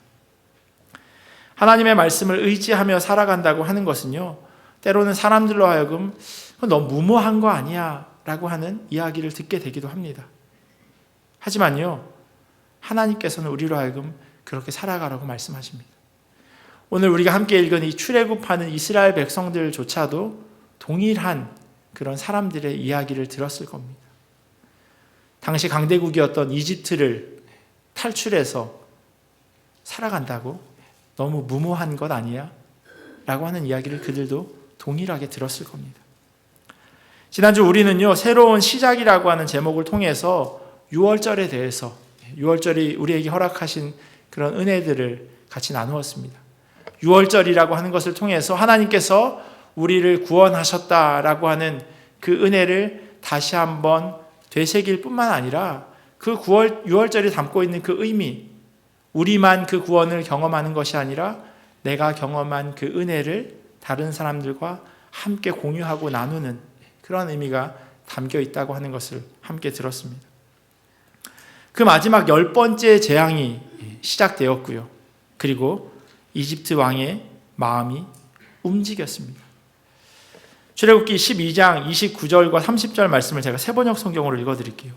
하나님의 말씀을 의지하며 살아간다고 하는 것은요, 때로는 사람들로 하여금 너무 무모한 거 아니야 라고 하는 이야기를 듣게 되기도 합니다. 하지만요, 하나님께서는 우리로 하여금 그렇게 살아가라고 말씀하십니다. 오늘 우리가 함께 읽은 이 출애굽하는 이스라엘 백성들조차도 동일한 그런 사람들의 이야기를 들었을 겁니다. 당시 강대국이었던 이집트를 탈출해서 살아간다고? 너무 무모한 것 아니야? 라고 하는 이야기를 그들도 동일하게 들었을 겁니다. 지난주 우리는요, 새로운 시작이라고 하는 제목을 통해서 6월절에 대해서, 6월절이 우리에게 허락하신 그런 은혜들을 같이 나누었습니다. 6월절이라고 하는 것을 통해서 하나님께서 우리를 구원하셨다라고 하는 그 은혜를 다시 한번 되새길 뿐만 아니라 그 6월절이 담고 있는 그 의미, 우리만 그 구원을 경험하는 것이 아니라 내가 경험한 그 은혜를 다른 사람들과 함께 공유하고 나누는 그런 의미가 담겨 있다고 하는 것을 함께 들었습니다. 그 마지막 10번째 재앙이 시작되었고요. 그리고 이집트 왕의 마음이 움직였습니다. 출애굽기 12장 29절과 30절 말씀을 제가 세번역 성경으로 읽어드릴게요.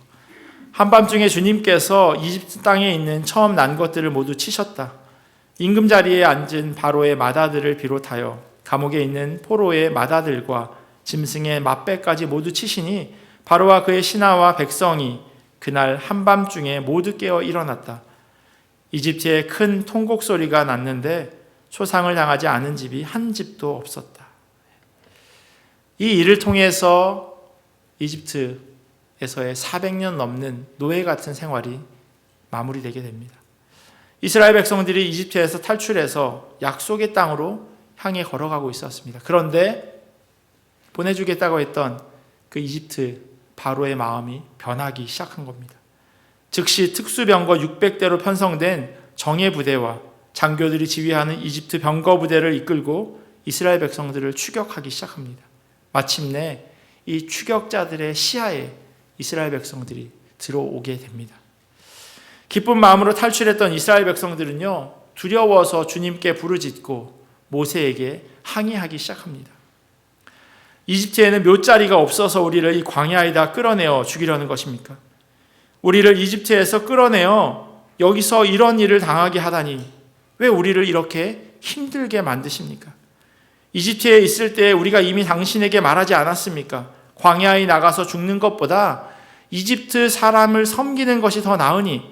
한밤중에 주님께서 이집트 땅에 있는 처음 난 것들을 모두 치셨다. 임금 자리에 앉은 바로의 마다들을 비롯하여 감옥에 있는 포로의 마다들과 짐승의 맛배까지 모두 치시니 바로와 그의 신하와 백성이 그날 한밤중에 모두 깨어 일어났다. 이집트에 큰 통곡 소리가 났는데 초상을 당하지 않은 집이 한 집도 없었다. 이 일을 통해서 이집트에서의 400년 넘는 노예 같은 생활이 마무리되게 됩니다. 이스라엘 백성들이 이집트에서 탈출해서 약속의 땅으로 향해 걸어가고 있었습니다. 그런데 보내주겠다고 했던 그 이집트 바로의 마음이 변하기 시작한 겁니다. 즉시 특수병거 600대로 편성된 정예부대와 장교들이 지휘하는 이집트 병거부대를 이끌고 이스라엘 백성들을 추격하기 시작합니다. 마침내 이 추격자들의 시야에 이스라엘 백성들이 들어오게 됩니다. 기쁜 마음으로 탈출했던 이스라엘 백성들은요, 두려워서 주님께 부르짖고 모세에게 항의하기 시작합니다. 이집트에는 묘자리가 없어서 우리를 이 광야에다 끌어내어 죽이려는 것입니까? 우리를 이집트에서 끌어내어 여기서 이런 일을 당하게 하다니 왜 우리를 이렇게 힘들게 만드십니까? 이집트에 있을 때 우리가 이미 당신에게 말하지 않았습니까? 광야에 나가서 죽는 것보다 이집트 사람을 섬기는 것이 더 나으니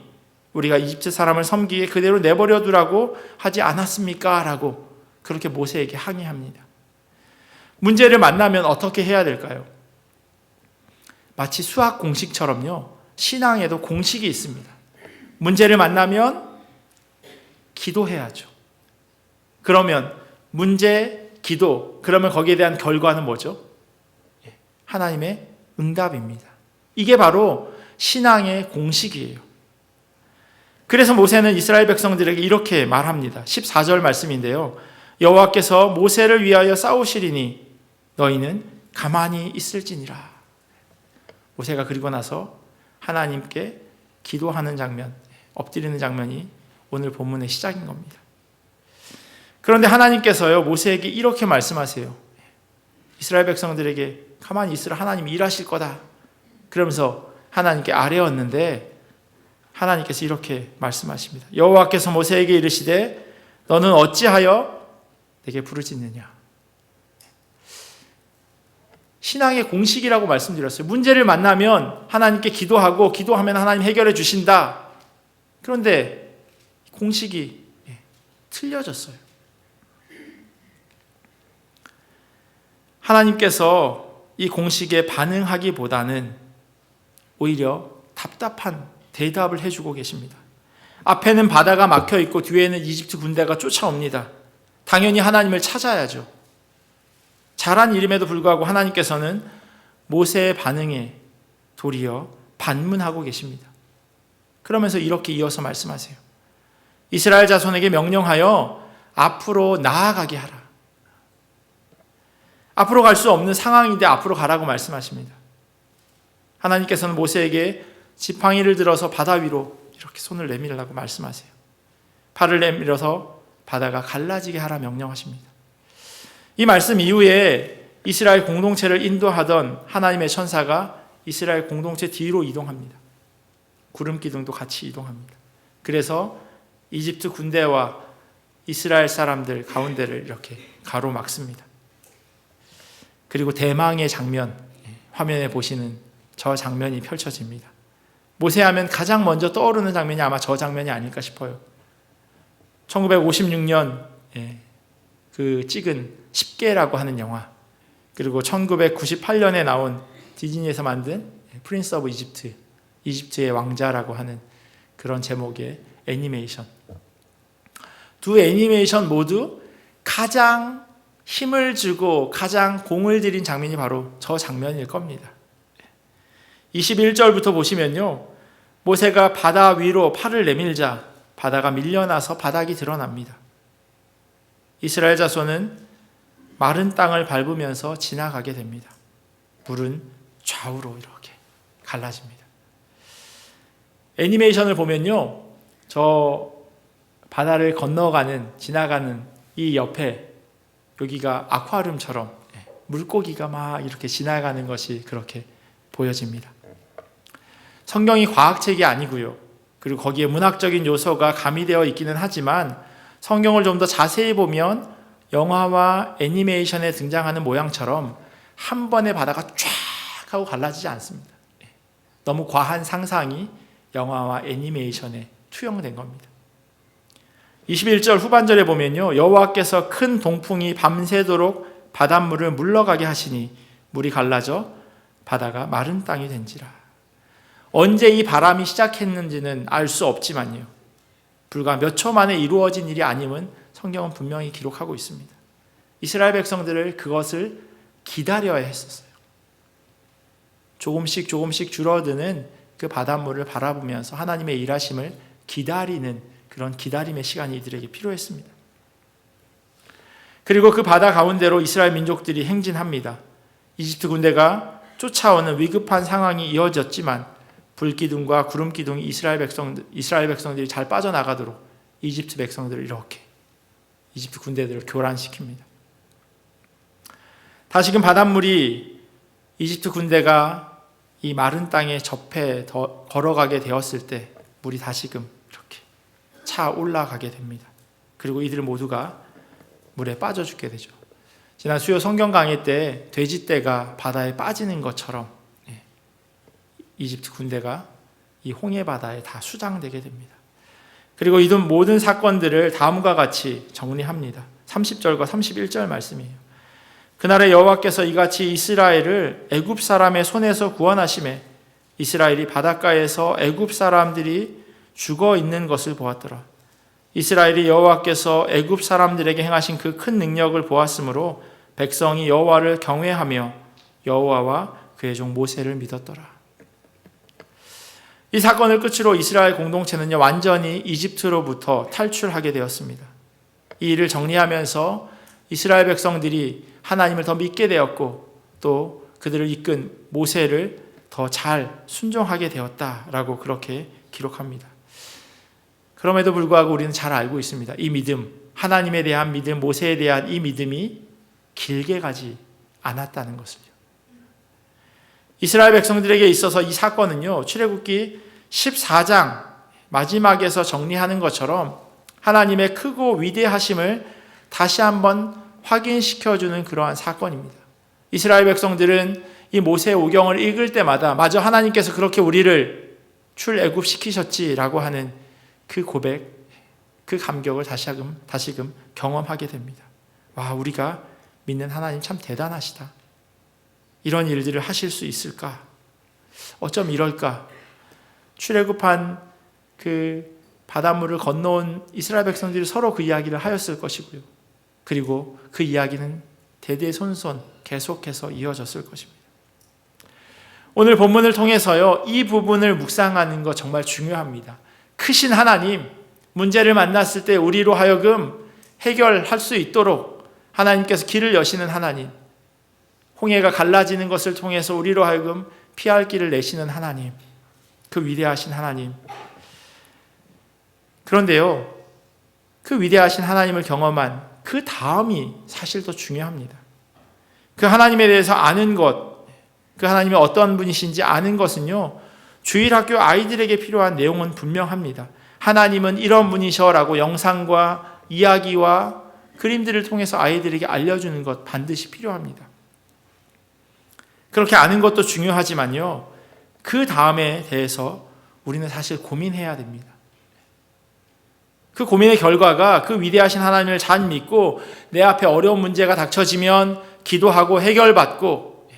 우리가 이집트 사람을 섬기게 그대로 내버려 두라고 하지 않았습니까? 라고 그렇게 모세에게 항의합니다. 문제를 만나면 어떻게 해야 될까요? 마치 수학 공식처럼요, 신앙에도 공식이 있습니다. 문제를 만나면 기도해야죠. 그러면 문제, 기도, 그러면 거기에 대한 결과는 뭐죠? 하나님의 응답입니다. 이게 바로 신앙의 공식이에요. 그래서 모세는 이스라엘 백성들에게 이렇게 말합니다. 14절 말씀인데요. 여호와께서 모세를 위하여 싸우시리니 너희는 가만히 있을지니라. 모세가 그리고 나서 하나님께 기도하는 장면, 엎드리는 장면이 오늘 본문의 시작인 겁니다. 그런데 하나님께서요, 모세에게 이렇게 말씀하세요. 이스라엘 백성들에게 가만히 있으라, 하나님이 일하실 거다. 그러면서 하나님께 아뢰었는데 하나님께서 이렇게 말씀하십니다. 여호와께서 모세에게 이르시되 너는 어찌하여 내게 부르짖느냐. 신앙의 공식이라고 말씀드렸어요. 문제를 만나면 하나님께 기도하고 기도하면 하나님 해결해 주신다. 그런데 공식이 틀려졌어요. 하나님께서 이 공식에 반응하기보다는 오히려 답답한 대답을 해주고 계십니다. 앞에는 바다가 막혀 있고 뒤에는 이집트 군대가 쫓아옵니다. 당연히 하나님을 찾아야죠. 잘한 일임에도 불구하고 하나님께서는 모세의 반응에 도리어 반문하고 계십니다. 그러면서 이렇게 이어서 말씀하세요. 이스라엘 자손에게 명령하여 앞으로 나아가게 하라. 앞으로 갈 수 없는 상황인데 앞으로 가라고 말씀하십니다. 하나님께서는 모세에게 지팡이를 들어서 바다 위로 이렇게 손을 내밀라고 말씀하세요. 팔을 내밀어서 바다가 갈라지게 하라 명령하십니다. 이 말씀 이후에 이스라엘 공동체를 인도하던 하나님의 천사가 이스라엘 공동체 뒤로 이동합니다. 구름 기둥도 같이 이동합니다. 그래서 이집트 군대와 이스라엘 사람들 가운데를 이렇게 가로막습니다. 그리고 대망의 장면, 화면에 보시는 저 장면이 펼쳐집니다. 모세하면 가장 먼저 떠오르는 장면이 아마 저 장면이 아닐까 싶어요. 1956년 그 찍은 10개라고 하는 영화, 그리고 1998년에 나온 디즈니에서 만든 프린스 오브 이집트, 이집트의 왕자라고 하는 그런 제목의 애니메이션. 두 애니메이션 모두 가장 힘을 주고 가장 공을 들인 장면이 바로 저 장면일 겁니다. 21절부터 보시면요, 모세가 바다 위로 팔을 내밀자 바다가 밀려나서 바닥이 드러납니다. 이스라엘 자손은 마른 땅을 밟으면서 지나가게 됩니다. 물은 좌우로 이렇게 갈라집니다. 애니메이션을 보면요, 저 바다를 지나가는 이 옆에 여기가 아쿠아리움처럼 물고기가 막 이렇게 지나가는 것이 그렇게 보여집니다. 성경이 과학책이 아니고요. 그리고 거기에 문학적인 요소가 가미되어 있기는 하지만 성경을 좀 더 자세히 보면 영화와 애니메이션에 등장하는 모양처럼 한 번에 바다가 쫙 하고 갈라지지 않습니다. 너무 과한 상상이 영화와 애니메이션에 투영된 겁니다. 21절 후반절에 보면요, 여호와께서 큰 동풍이 밤새도록 바닷물을 물러가게 하시니 물이 갈라져 바다가 마른 땅이 된지라. 언제 이 바람이 시작했는지는 알 수 없지만요, 불과 몇 초 만에 이루어진 일이 아님은 성경은 분명히 기록하고 있습니다. 이스라엘 백성들을 그것을 기다려야 했었어요. 조금씩 줄어드는 그 바닷물을 바라보면서 하나님의 일하심을 기다리는 그런 기다림의 시간이 이들에게 필요했습니다. 그리고 그 바다 가운데로 이스라엘 민족들이 행진합니다. 이집트 군대가 쫓아오는 위급한 상황이 이어졌지만 불기둥과 구름기둥이 이스라엘 백성들이 잘 빠져나가도록 이집트 백성들을 이렇게 이집트 군대들을 교란시킵니다. 다시금 바닷물이 이집트 군대가 이 마른 땅에 접해 걸어가게 되었을 때 물이 다시금 이렇게 차 올라가게 됩니다. 그리고 이들 모두가 물에 빠져 죽게 되죠. 지난 수요 성경 강의 때 돼지떼가 바다에 빠지는 것처럼 이집트 군대가 이 홍해 바다에 다 수장되게 됩니다. 그리고 이 모든 사건들을 다음과 같이 정리합니다. 30절과 31절 말씀이에요. 그날에 여호와께서 이같이 이스라엘을 애굽 사람의 손에서 구원하시매 이스라엘이 바닷가에서 애굽 사람들이 죽어 있는 것을 보았더라. 이스라엘이 여호와께서 애굽 사람들에게 행하신 그 큰 능력을 보았으므로 백성이 여호와를 경외하며 여호와와 그의 종 모세를 믿었더라. 이 사건을 끝으로 이스라엘 공동체는요, 완전히 이집트로부터 탈출하게 되었습니다. 이 일을 정리하면서 이스라엘 백성들이 하나님을 더 믿게 되었고 또 그들을 이끈 모세를 더 잘 순종하게 되었다라고 그렇게 기록합니다. 그럼에도 불구하고 우리는 잘 알고 있습니다. 이 믿음, 하나님에 대한 믿음, 모세에 대한 이 믿음이 길게 가지 않았다는 것을요. 이스라엘 백성들에게 있어서 이 사건은요, 출애굽기 14장 마지막에서 정리하는 것처럼 하나님의 크고 위대하심을 다시 한번 확인시켜주는 그러한 사건입니다. 이스라엘 백성들은 이 모세 오경을 읽을 때마다 마저 하나님께서 그렇게 우리를 출애굽시키셨지라고 하는 그 고백, 그 감격을 다시금 경험하게 됩니다. 와, 우리가 믿는 하나님 참 대단하시다. 이런 일들을 하실 수 있을까? 어쩜 이럴까? 출애굽한 그 바닷물을 건너온 이스라엘 백성들이 서로 그 이야기를 하였을 것이고요. 그리고 그 이야기는 대대손손 계속해서 이어졌을 것입니다. 오늘 본문을 통해서요, 이 부분을 묵상하는 것 정말 중요합니다. 크신 하나님, 문제를 만났을 때 우리로 하여금 해결할 수 있도록 하나님께서 길을 여시는 하나님, 홍해가 갈라지는 것을 통해서 우리로 하여금 피할 길을 내시는 하나님, 그 위대하신 하나님. 그런데요, 그 위대하신 하나님을 경험한 그 다음이 사실 더 중요합니다. 그 하나님에 대해서 아는 것, 그 하나님이 어떤 분이신지 아는 것은요, 주일학교 아이들에게 필요한 내용은 분명합니다. 하나님은 이런 분이셔라고 영상과 이야기와 그림들을 통해서 아이들에게 알려주는 것 반드시 필요합니다. 그렇게 아는 것도 중요하지만요, 그 다음에 대해서 우리는 사실 고민해야 됩니다. 그 고민의 결과가 그 위대하신 하나님을 잘 믿고 내 앞에 어려운 문제가 닥쳐지면 기도하고 해결받고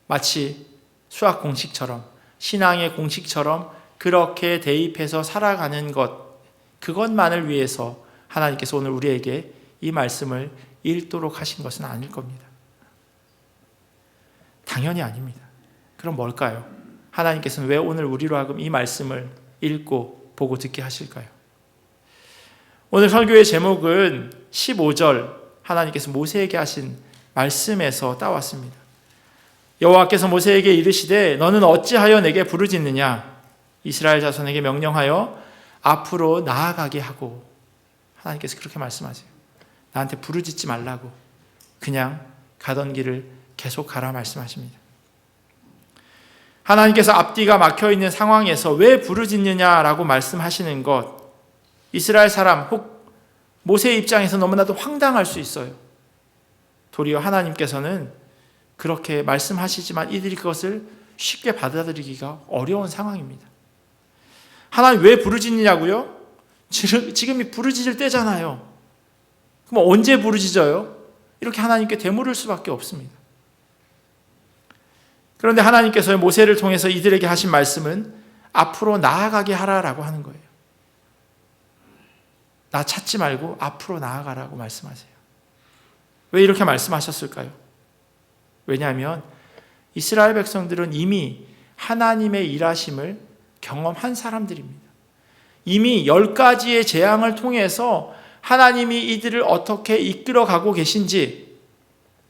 마치 수학 공식처럼, 신앙의 공식처럼 그렇게 대입해서 살아가는 것, 그것만을 위해서 하나님께서 오늘 우리에게 이 말씀을 읽도록 하신 것은 아닐 겁니다. 당연히 아닙니다. 그럼 뭘까요? 하나님께서는 왜 오늘 우리로 하여금 이 말씀을 읽고 보고 듣게 하실까요? 오늘 설교의 제목은 15절 하나님께서 모세에게 하신 말씀에서 따왔습니다. 여호와께서 모세에게 이르시되 너는 어찌하여 내게 부르짖느냐? 이스라엘 자손에게 명령하여 앞으로 나아가게 하고, 하나님께서 그렇게 말씀하세요. 나한테 부르짖지 말라고, 그냥 가던 길을 계속 가라 말씀하십니다. 하나님께서 앞뒤가 막혀있는 상황에서 왜 부르짖느냐라고 말씀하시는 것, 이스라엘 사람 혹 모세의 입장에서 너무나도 황당할 수 있어요. 도리어 하나님께서는 그렇게 말씀하시지만 이들이 그것을 쉽게 받아들이기가 어려운 상황입니다. 하나님 왜 부르짖느냐고요? 지금이 부르짖을 때잖아요. 그럼 언제 부르짖어요? 이렇게 하나님께 되물을 수밖에 없습니다. 그런데 하나님께서 모세를 통해서 이들에게 하신 말씀은 앞으로 나아가게 하라라고 하는 거예요. 나 찾지 말고 앞으로 나아가라고 말씀하세요. 왜 이렇게 말씀하셨을까요? 왜냐하면 이스라엘 백성들은 이미 하나님의 일하심을 경험한 사람들입니다. 이미 10가지의 재앙을 통해서 하나님이 이들을 어떻게 이끌어가고 계신지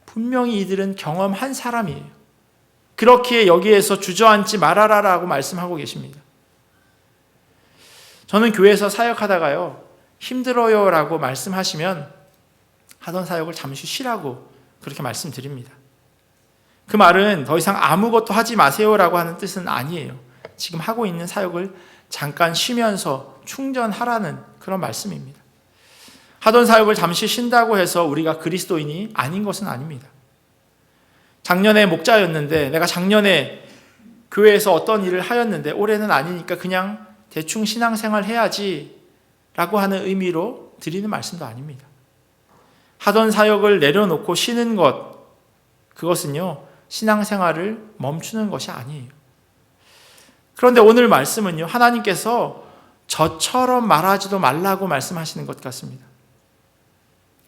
분명히 이들은 경험한 사람이에요. 그렇기에 여기에서 주저앉지 말아라라고 말씀하고 계십니다. 저는 교회에서 사역하다가요, 힘들어요 라고 말씀하시면 하던 사역을 잠시 쉬라고 그렇게 말씀드립니다. 그 말은 더 이상 아무것도 하지 마세요라고 하는 뜻은 아니에요. 지금 하고 있는 사역을 잠깐 쉬면서 충전하라는 그런 말씀입니다. 하던 사역을 잠시 쉰다고 해서 우리가 그리스도인이 아닌 것은 아닙니다. 작년에 목자였는데 내가 작년에 교회에서 어떤 일을 하였는데 올해는 아니니까 그냥 대충 신앙생활 해야지 라고 하는 의미로 드리는 말씀도 아닙니다. 하던 사역을 내려놓고 쉬는 것, 그것은요 신앙생활을 멈추는 것이 아니에요. 그런데 오늘 말씀은요, 하나님께서 저처럼 말하지도 말라고 말씀하시는 것 같습니다.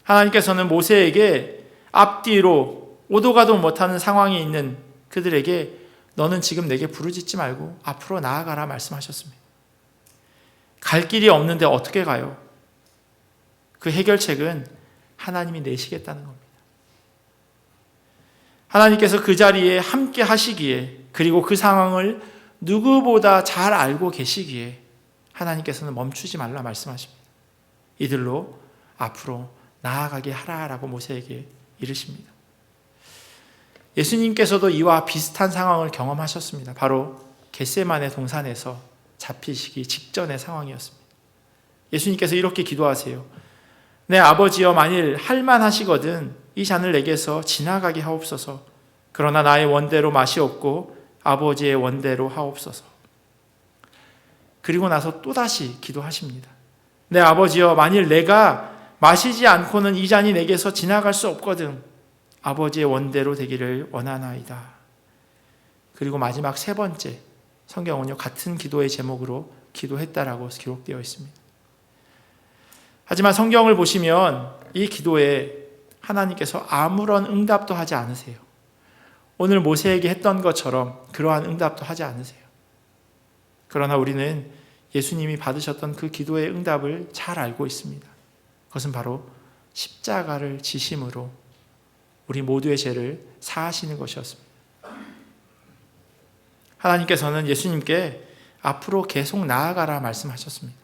하나님께서는 모세에게 앞뒤로 오도 가도 못하는 상황에 있는 그들에게 너는 지금 내게 부르짖지 말고 앞으로 나아가라 말씀하셨습니다. 갈 길이 없는데 어떻게 가요? 그 해결책은 하나님이 내시겠다는 겁니다. 하나님께서 그 자리에 함께 하시기에, 그리고 그 상황을 누구보다 잘 알고 계시기에 하나님께서는 멈추지 말라 말씀하십니다. 이들로 앞으로 나아가게 하라라고 모세에게 이르십니다. 예수님께서도 이와 비슷한 상황을 경험하셨습니다. 바로 겟세마네 동산에서 잡히시기 직전의 상황이었습니다. 예수님께서 이렇게 기도하세요. 내 아버지여, 만일 할만하시거든 이 잔을 내게서 지나가게 하옵소서. 그러나 나의 원대로 마시옵고 아버지의 원대로 하옵소서. 그리고 나서 또다시 기도하십니다. 내 아버지여, 만일 내가 마시지 않고는 이 잔이 내게서 지나갈 수 없거든 아버지의 원대로 되기를 원하나이다. 그리고 마지막 세 번째, 성경은요 같은 기도의 제목으로 기도했다라고 기록되어 있습니다. 하지만 성경을 보시면 이 기도에 하나님께서 아무런 응답도 하지 않으세요. 오늘 모세에게 했던 것처럼 그러한 응답도 하지 않으세요. 그러나 우리는 예수님이 받으셨던 그 기도의 응답을 잘 알고 있습니다. 그것은 바로 십자가를 지심으로 우리 모두의 죄를 사하시는 것이었습니다. 하나님께서는 예수님께 앞으로 계속 나아가라 말씀하셨습니다.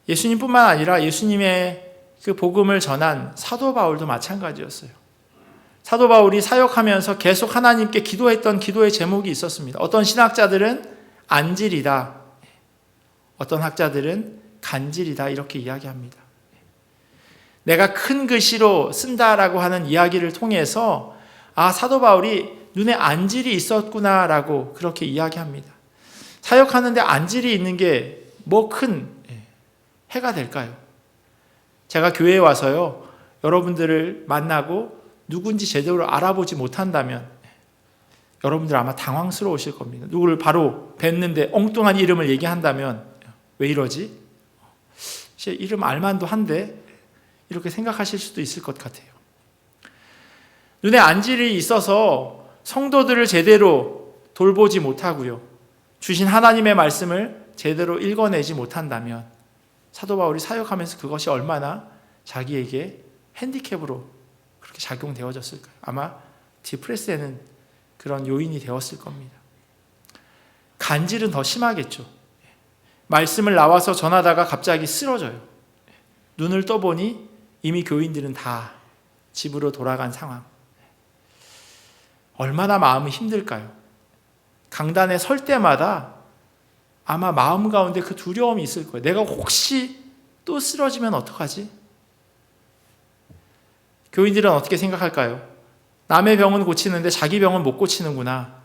예수님뿐만 아니라 예수님의 그 복음을 전한 사도 바울도 마찬가지였어요. 사도 바울이 사역하면서 계속 하나님께 기도했던 기도의 제목이 있었습니다. 어떤 신학자들은 안질이다, 어떤 학자들은 간질이다 이렇게 이야기합니다. 내가 큰 글씨로 쓴다라고 하는 이야기를 통해서 사도 바울이 눈에 안질이 있었구나라고 그렇게 이야기합니다. 사역하는데 안질이 있는 게 뭐 큰 해가 될까요? 제가 교회에 와서요, 여러분들을 만나고 누군지 제대로 알아보지 못한다면 여러분들 아마 당황스러우실 겁니다. 누구를 바로 뵀는데 엉뚱한 이름을 얘기한다면 왜 이러지? 이름 알만도 한데 이렇게 생각하실 수도 있을 것 같아요. 눈에 안질이 있어서 성도들을 제대로 돌보지 못하고요, 주신 하나님의 말씀을 제대로 읽어내지 못한다면 사도 바울이 사역하면서 그것이 얼마나 자기에게 핸디캡으로 그렇게 작용되어졌을까요? 아마 디프레스에는 그런 요인이 되었을 겁니다. 간질은 더 심하겠죠. 말씀을 나와서 전하다가 갑자기 쓰러져요. 눈을 떠보니 이미 교인들은 다 집으로 돌아간 상황. 얼마나 마음이 힘들까요? 강단에 설 때마다 아마 마음 가운데 그 두려움이 있을 거예요. 내가 혹시 또 쓰러지면 어떡하지? 교인들은 어떻게 생각할까요? 남의 병은 고치는데 자기 병은 못 고치는구나.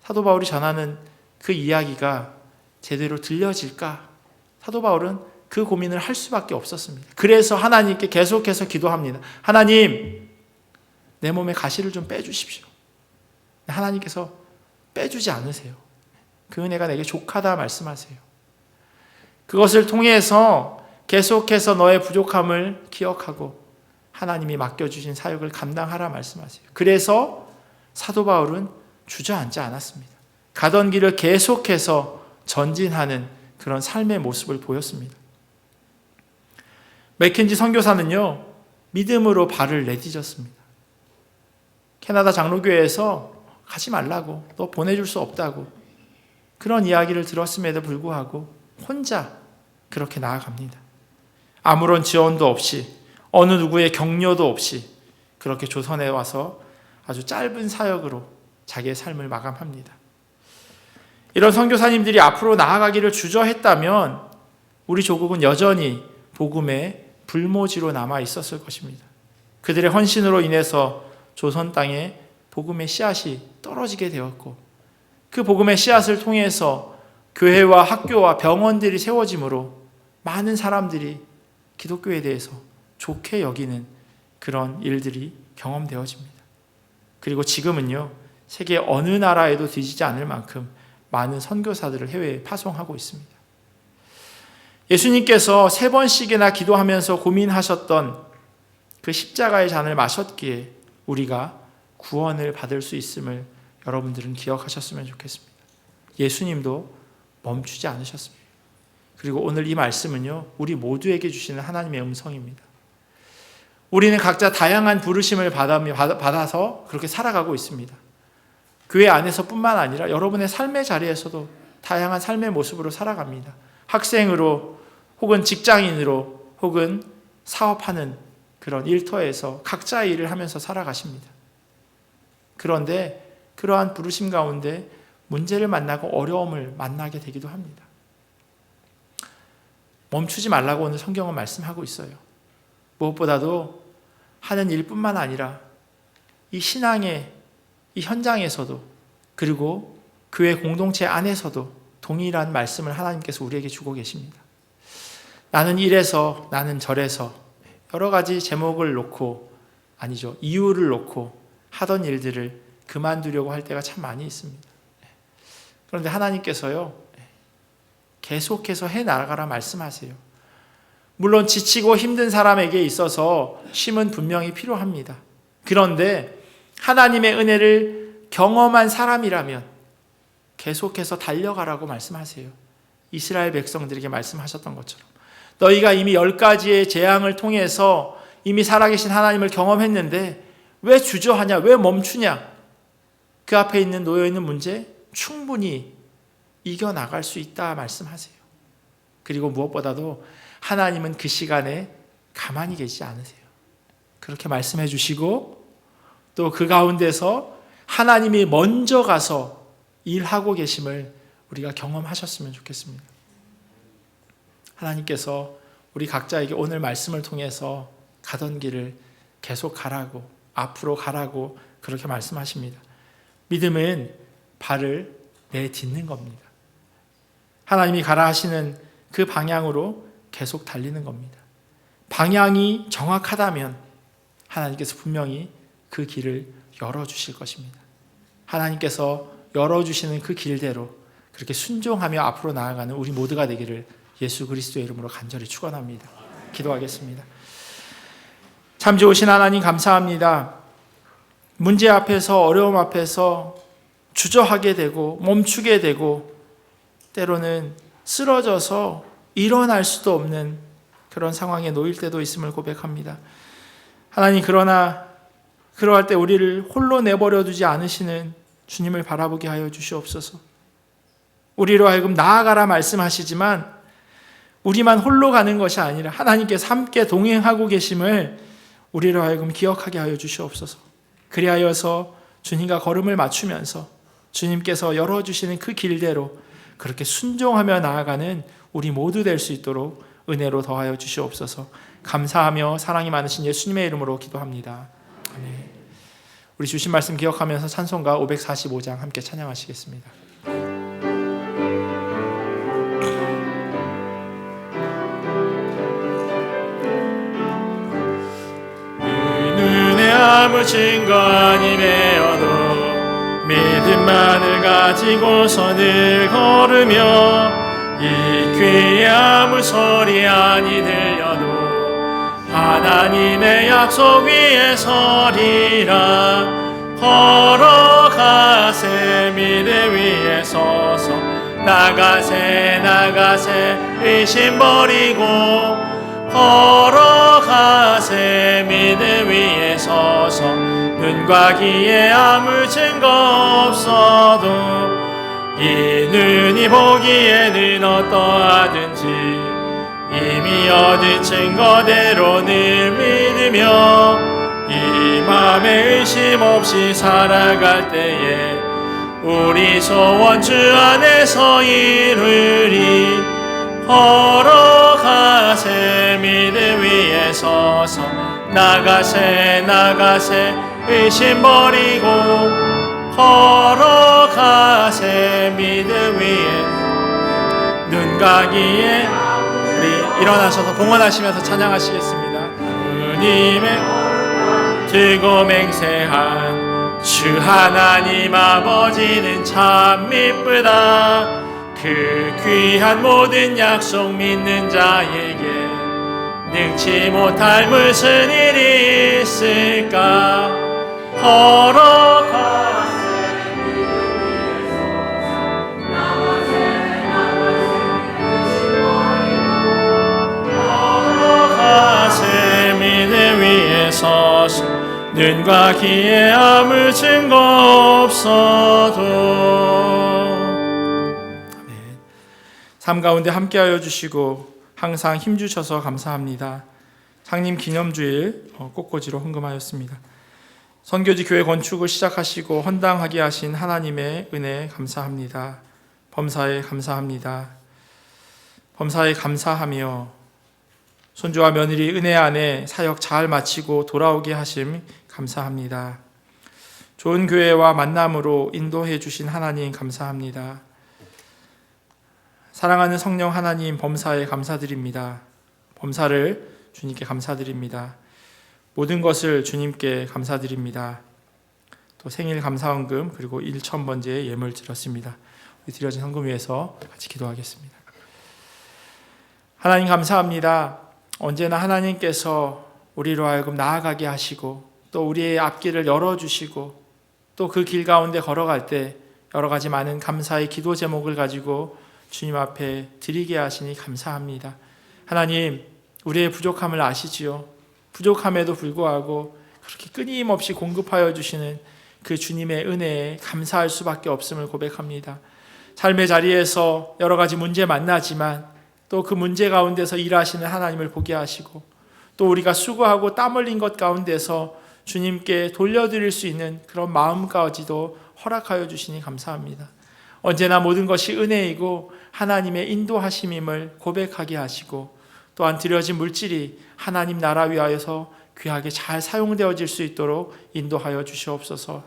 사도 바울이 전하는 그 이야기가 제대로 들려질까? 사도 바울은 그 고민을 할 수밖에 없었습니다. 그래서 하나님께 계속해서 기도합니다. 하나님, 내 몸에 가시를 좀 빼주십시오. 하나님께서 빼주지 않으세요. 그 은혜가 내게 족하다 말씀하세요. 그것을 통해서 계속해서 너의 부족함을 기억하고 하나님이 맡겨주신 사역을 감당하라 말씀하세요. 그래서 사도 바울은 주저앉지 않았습니다. 가던 길을 계속해서 전진하는 그런 삶의 모습을 보였습니다. 맥켄지 선교사는요, 믿음으로 발을 내디뎠습니다. 캐나다 장로교회에서 가지 말라고, 너 보내줄 수 없다고 그런 이야기를 들었음에도 불구하고 혼자 그렇게 나아갑니다. 아무런 지원도 없이 어느 누구의 격려도 없이 그렇게 조선에 와서 아주 짧은 사역으로 자기의 삶을 마감합니다. 이런 선교사님들이 앞으로 나아가기를 주저했다면 우리 조국은 여전히 복음의 불모지로 남아 있었을 것입니다. 그들의 헌신으로 인해서 조선 땅에 복음의 씨앗이 떨어지게 되었고 그 복음의 씨앗을 통해서 교회와 학교와 병원들이 세워지므로 많은 사람들이 기독교에 대해서 좋게 여기는 그런 일들이 경험되어집니다. 그리고 지금은요, 세계 어느 나라에도 뒤지지 않을 만큼 많은 선교사들을 해외에 파송하고 있습니다. 예수님께서 3번씩이나 기도하면서 고민하셨던 그 십자가의 잔을 마셨기에 우리가 구원을 받을 수 있음을 여러분들은 기억하셨으면 좋겠습니다. 예수님도 멈추지 않으셨습니다. 그리고 오늘 이 말씀은요, 우리 모두에게 주시는 하나님의 음성입니다. 우리는 각자 다양한 부르심을 받아서 그렇게 살아가고 있습니다. 교회 안에서뿐만 아니라 여러분의 삶의 자리에서도 다양한 삶의 모습으로 살아갑니다. 학생으로 혹은 직장인으로 혹은 사업하는 그런 일터에서 각자의 일을 하면서 살아가십니다. 그런데 그러한 부르심 가운데 문제를 만나고 어려움을 만나게 되기도 합니다. 멈추지 말라고 오늘 성경은 말씀하고 있어요. 무엇보다도 하는 일뿐만 아니라 이 신앙의 이 현장에서도 그리고 교회 공동체 안에서도 동일한 말씀을 하나님께서 우리에게 주고 계십니다. 나는 이래서 나는 저래서 여러 가지 제목을 놓고 이유를 놓고 하던 일들을 그만두려고 할 때가 참 많이 있습니다. 그런데 하나님께서요, 계속해서 해나가라 말씀하세요. 물론 지치고 힘든 사람에게 있어서 쉼은 분명히 필요합니다. 그런데 하나님의 은혜를 경험한 사람이라면 계속해서 달려가라고 말씀하세요. 이스라엘 백성들에게 말씀하셨던 것처럼 너희가 이미 10가지의 재앙을 통해서 이미 살아계신 하나님을 경험했는데 왜 주저하냐? 왜 멈추냐? 그 앞에 놓여있는 문제 충분히 이겨나갈 수 있다 말씀하세요. 그리고 무엇보다도 하나님은 그 시간에 가만히 계시지 않으세요. 그렇게 말씀해 주시고 또 그 가운데서 하나님이 먼저 가서 일하고 계심을 우리가 경험하셨으면 좋겠습니다. 하나님께서 우리 각자에게 오늘 말씀을 통해서 가던 길을 계속 가라고, 앞으로 가라고 그렇게 말씀하십니다. 믿음은 발을 내딛는 겁니다. 하나님이 가라 하시는 그 방향으로 계속 달리는 겁니다. 방향이 정확하다면 하나님께서 분명히 그 길을 열어주실 것입니다. 하나님께서 열어주시는 그 길대로 그렇게 순종하며 앞으로 나아가는 우리 모두가 되기를 예수 그리스도의 이름으로 간절히 축원합니다. 기도하겠습니다. 참 좋으신 하나님 감사합니다. 문제 앞에서 어려움 앞에서 주저하게 되고 멈추게 되고 때로는 쓰러져서 일어날 수도 없는 그런 상황에 놓일 때도 있음을 고백합니다. 하나님, 그러나 그러할 때 우리를 홀로 내버려 두지 않으시는 주님을 바라보게 하여 주시옵소서. 우리로 하여금 나아가라 말씀하시지만 우리만 홀로 가는 것이 아니라 하나님께서 함께 동행하고 계심을 우리로 하여금 기억하게 하여 주시옵소서. 그리하여서 주님과 걸음을 맞추면서 주님께서 열어주시는 그 길대로 그렇게 순종하며 나아가는 우리 모두 될 수 있도록 은혜로 더하여 주시옵소서. 감사하며 사랑이 많으신 예수님의 이름으로 기도합니다. 아멘. 우리 주신 말씀 기억하면서 찬송가 545장 함께 찬양하시겠습니다. 눈에 아무 증거 아니매어도 믿음만을 가지고서 늘 걸으며 이 귀에 아무 소리 아니 들려도 하나님의 약속 위에 서리라. 걸어가세 믿음 위에 서서 나가세 나가세 의심 버리고 걸어가세 믿음 위에 서서 눈과 귀에 아무 증거 없어도 이 눈이 보기에는 어떠하든지 이미 얻은 증거대로 늘 믿으며 이 맘에 의심 없이 살아갈 때에 우리 소원 주 안에서 이루리. 걸어가세 믿음 위에 서서 나가세 나가세 의심 버리고 걸어가세 믿음 위에 눈과 귀에. 우리 일어나셔서 봉헌하시면서 찬양하시겠습니다. 주님의 들고 맹세한 주 하나님 아버지는 참 미쁘다. 그 귀한 모든 약속 믿는 자에게 능치 못할 무슨 일이 있을까. 걸어가세 믿음 위에 서서 눈과 귀에 아무 증거 없어도. 아멘. 삶 가운데 함께하여 주시고 항상 힘주셔서 감사합니다. 창림 기념주일 꽃꽂이로 헌금하였습니다. 선교지 교회 건축을 시작하시고 헌당하게 하신 하나님의 은혜 감사합니다. 범사에 감사합니다. 범사에 감사하며 손주와 며느리 은혜 안에 사역 잘 마치고 돌아오게 하심 감사합니다. 좋은 교회와 만남으로 인도해 주신 하나님 감사합니다. 사랑하는 성령 하나님 범사에 감사드립니다. 범사를 주님께 감사드립니다. 모든 것을 주님께 감사드립니다. 또 생일 감사헌금 그리고 1,000번째의 예물 드렸습니다. 우리 드려진 헌금 위해서 같이 기도하겠습니다. 하나님 감사합니다. 언제나 하나님께서 우리로 하여금 나아가게 하시고 또 우리의 앞길을 열어주시고 또 그 길 가운데 걸어갈 때 여러 가지 많은 감사의 기도 제목을 가지고 주님 앞에 드리게 하시니 감사합니다. 하나님, 우리의 부족함을 아시지요. 부족함에도 불구하고 그렇게 끊임없이 공급하여 주시는 그 주님의 은혜에 감사할 수밖에 없음을 고백합니다. 삶의 자리에서 여러 가지 문제 만나지만 또 그 문제 가운데서 일하시는 하나님을 보게 하시고 또 우리가 수고하고 땀 흘린 것 가운데서 주님께 돌려드릴 수 있는 그런 마음까지도 허락하여 주시니 감사합니다. 언제나 모든 것이 은혜이고 하나님의 인도하심임을 고백하게 하시고 또한 드려진 물질이 하나님 나라 위하여서 귀하게 잘 사용되어질 수 있도록 인도하여 주시옵소서.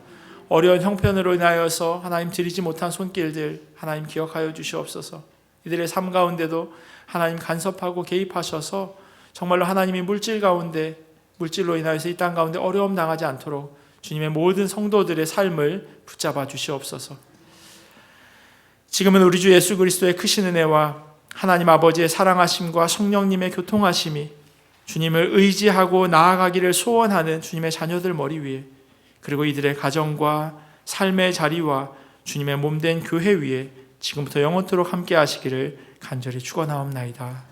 어려운 형편으로 인하여서 하나님 드리지 못한 손길들 하나님 기억하여 주시옵소서. 이들의 삶 가운데도 하나님 간섭하고 개입하셔서 정말로 하나님이 물질로 인하여서 이 땅 가운데 어려움 당하지 않도록 주님의 모든 성도들의 삶을 붙잡아 주시옵소서. 지금은 우리 주 예수 그리스도의 크신 은혜와 하나님 아버지의 사랑하심과 성령님의 교통하심이 주님을 의지하고 나아가기를 소원하는 주님의 자녀들 머리 위에 그리고 이들의 가정과 삶의 자리와 주님의 몸된 교회 위에 지금부터 영원토록 함께 하시기를 간절히 축원하옵나이다.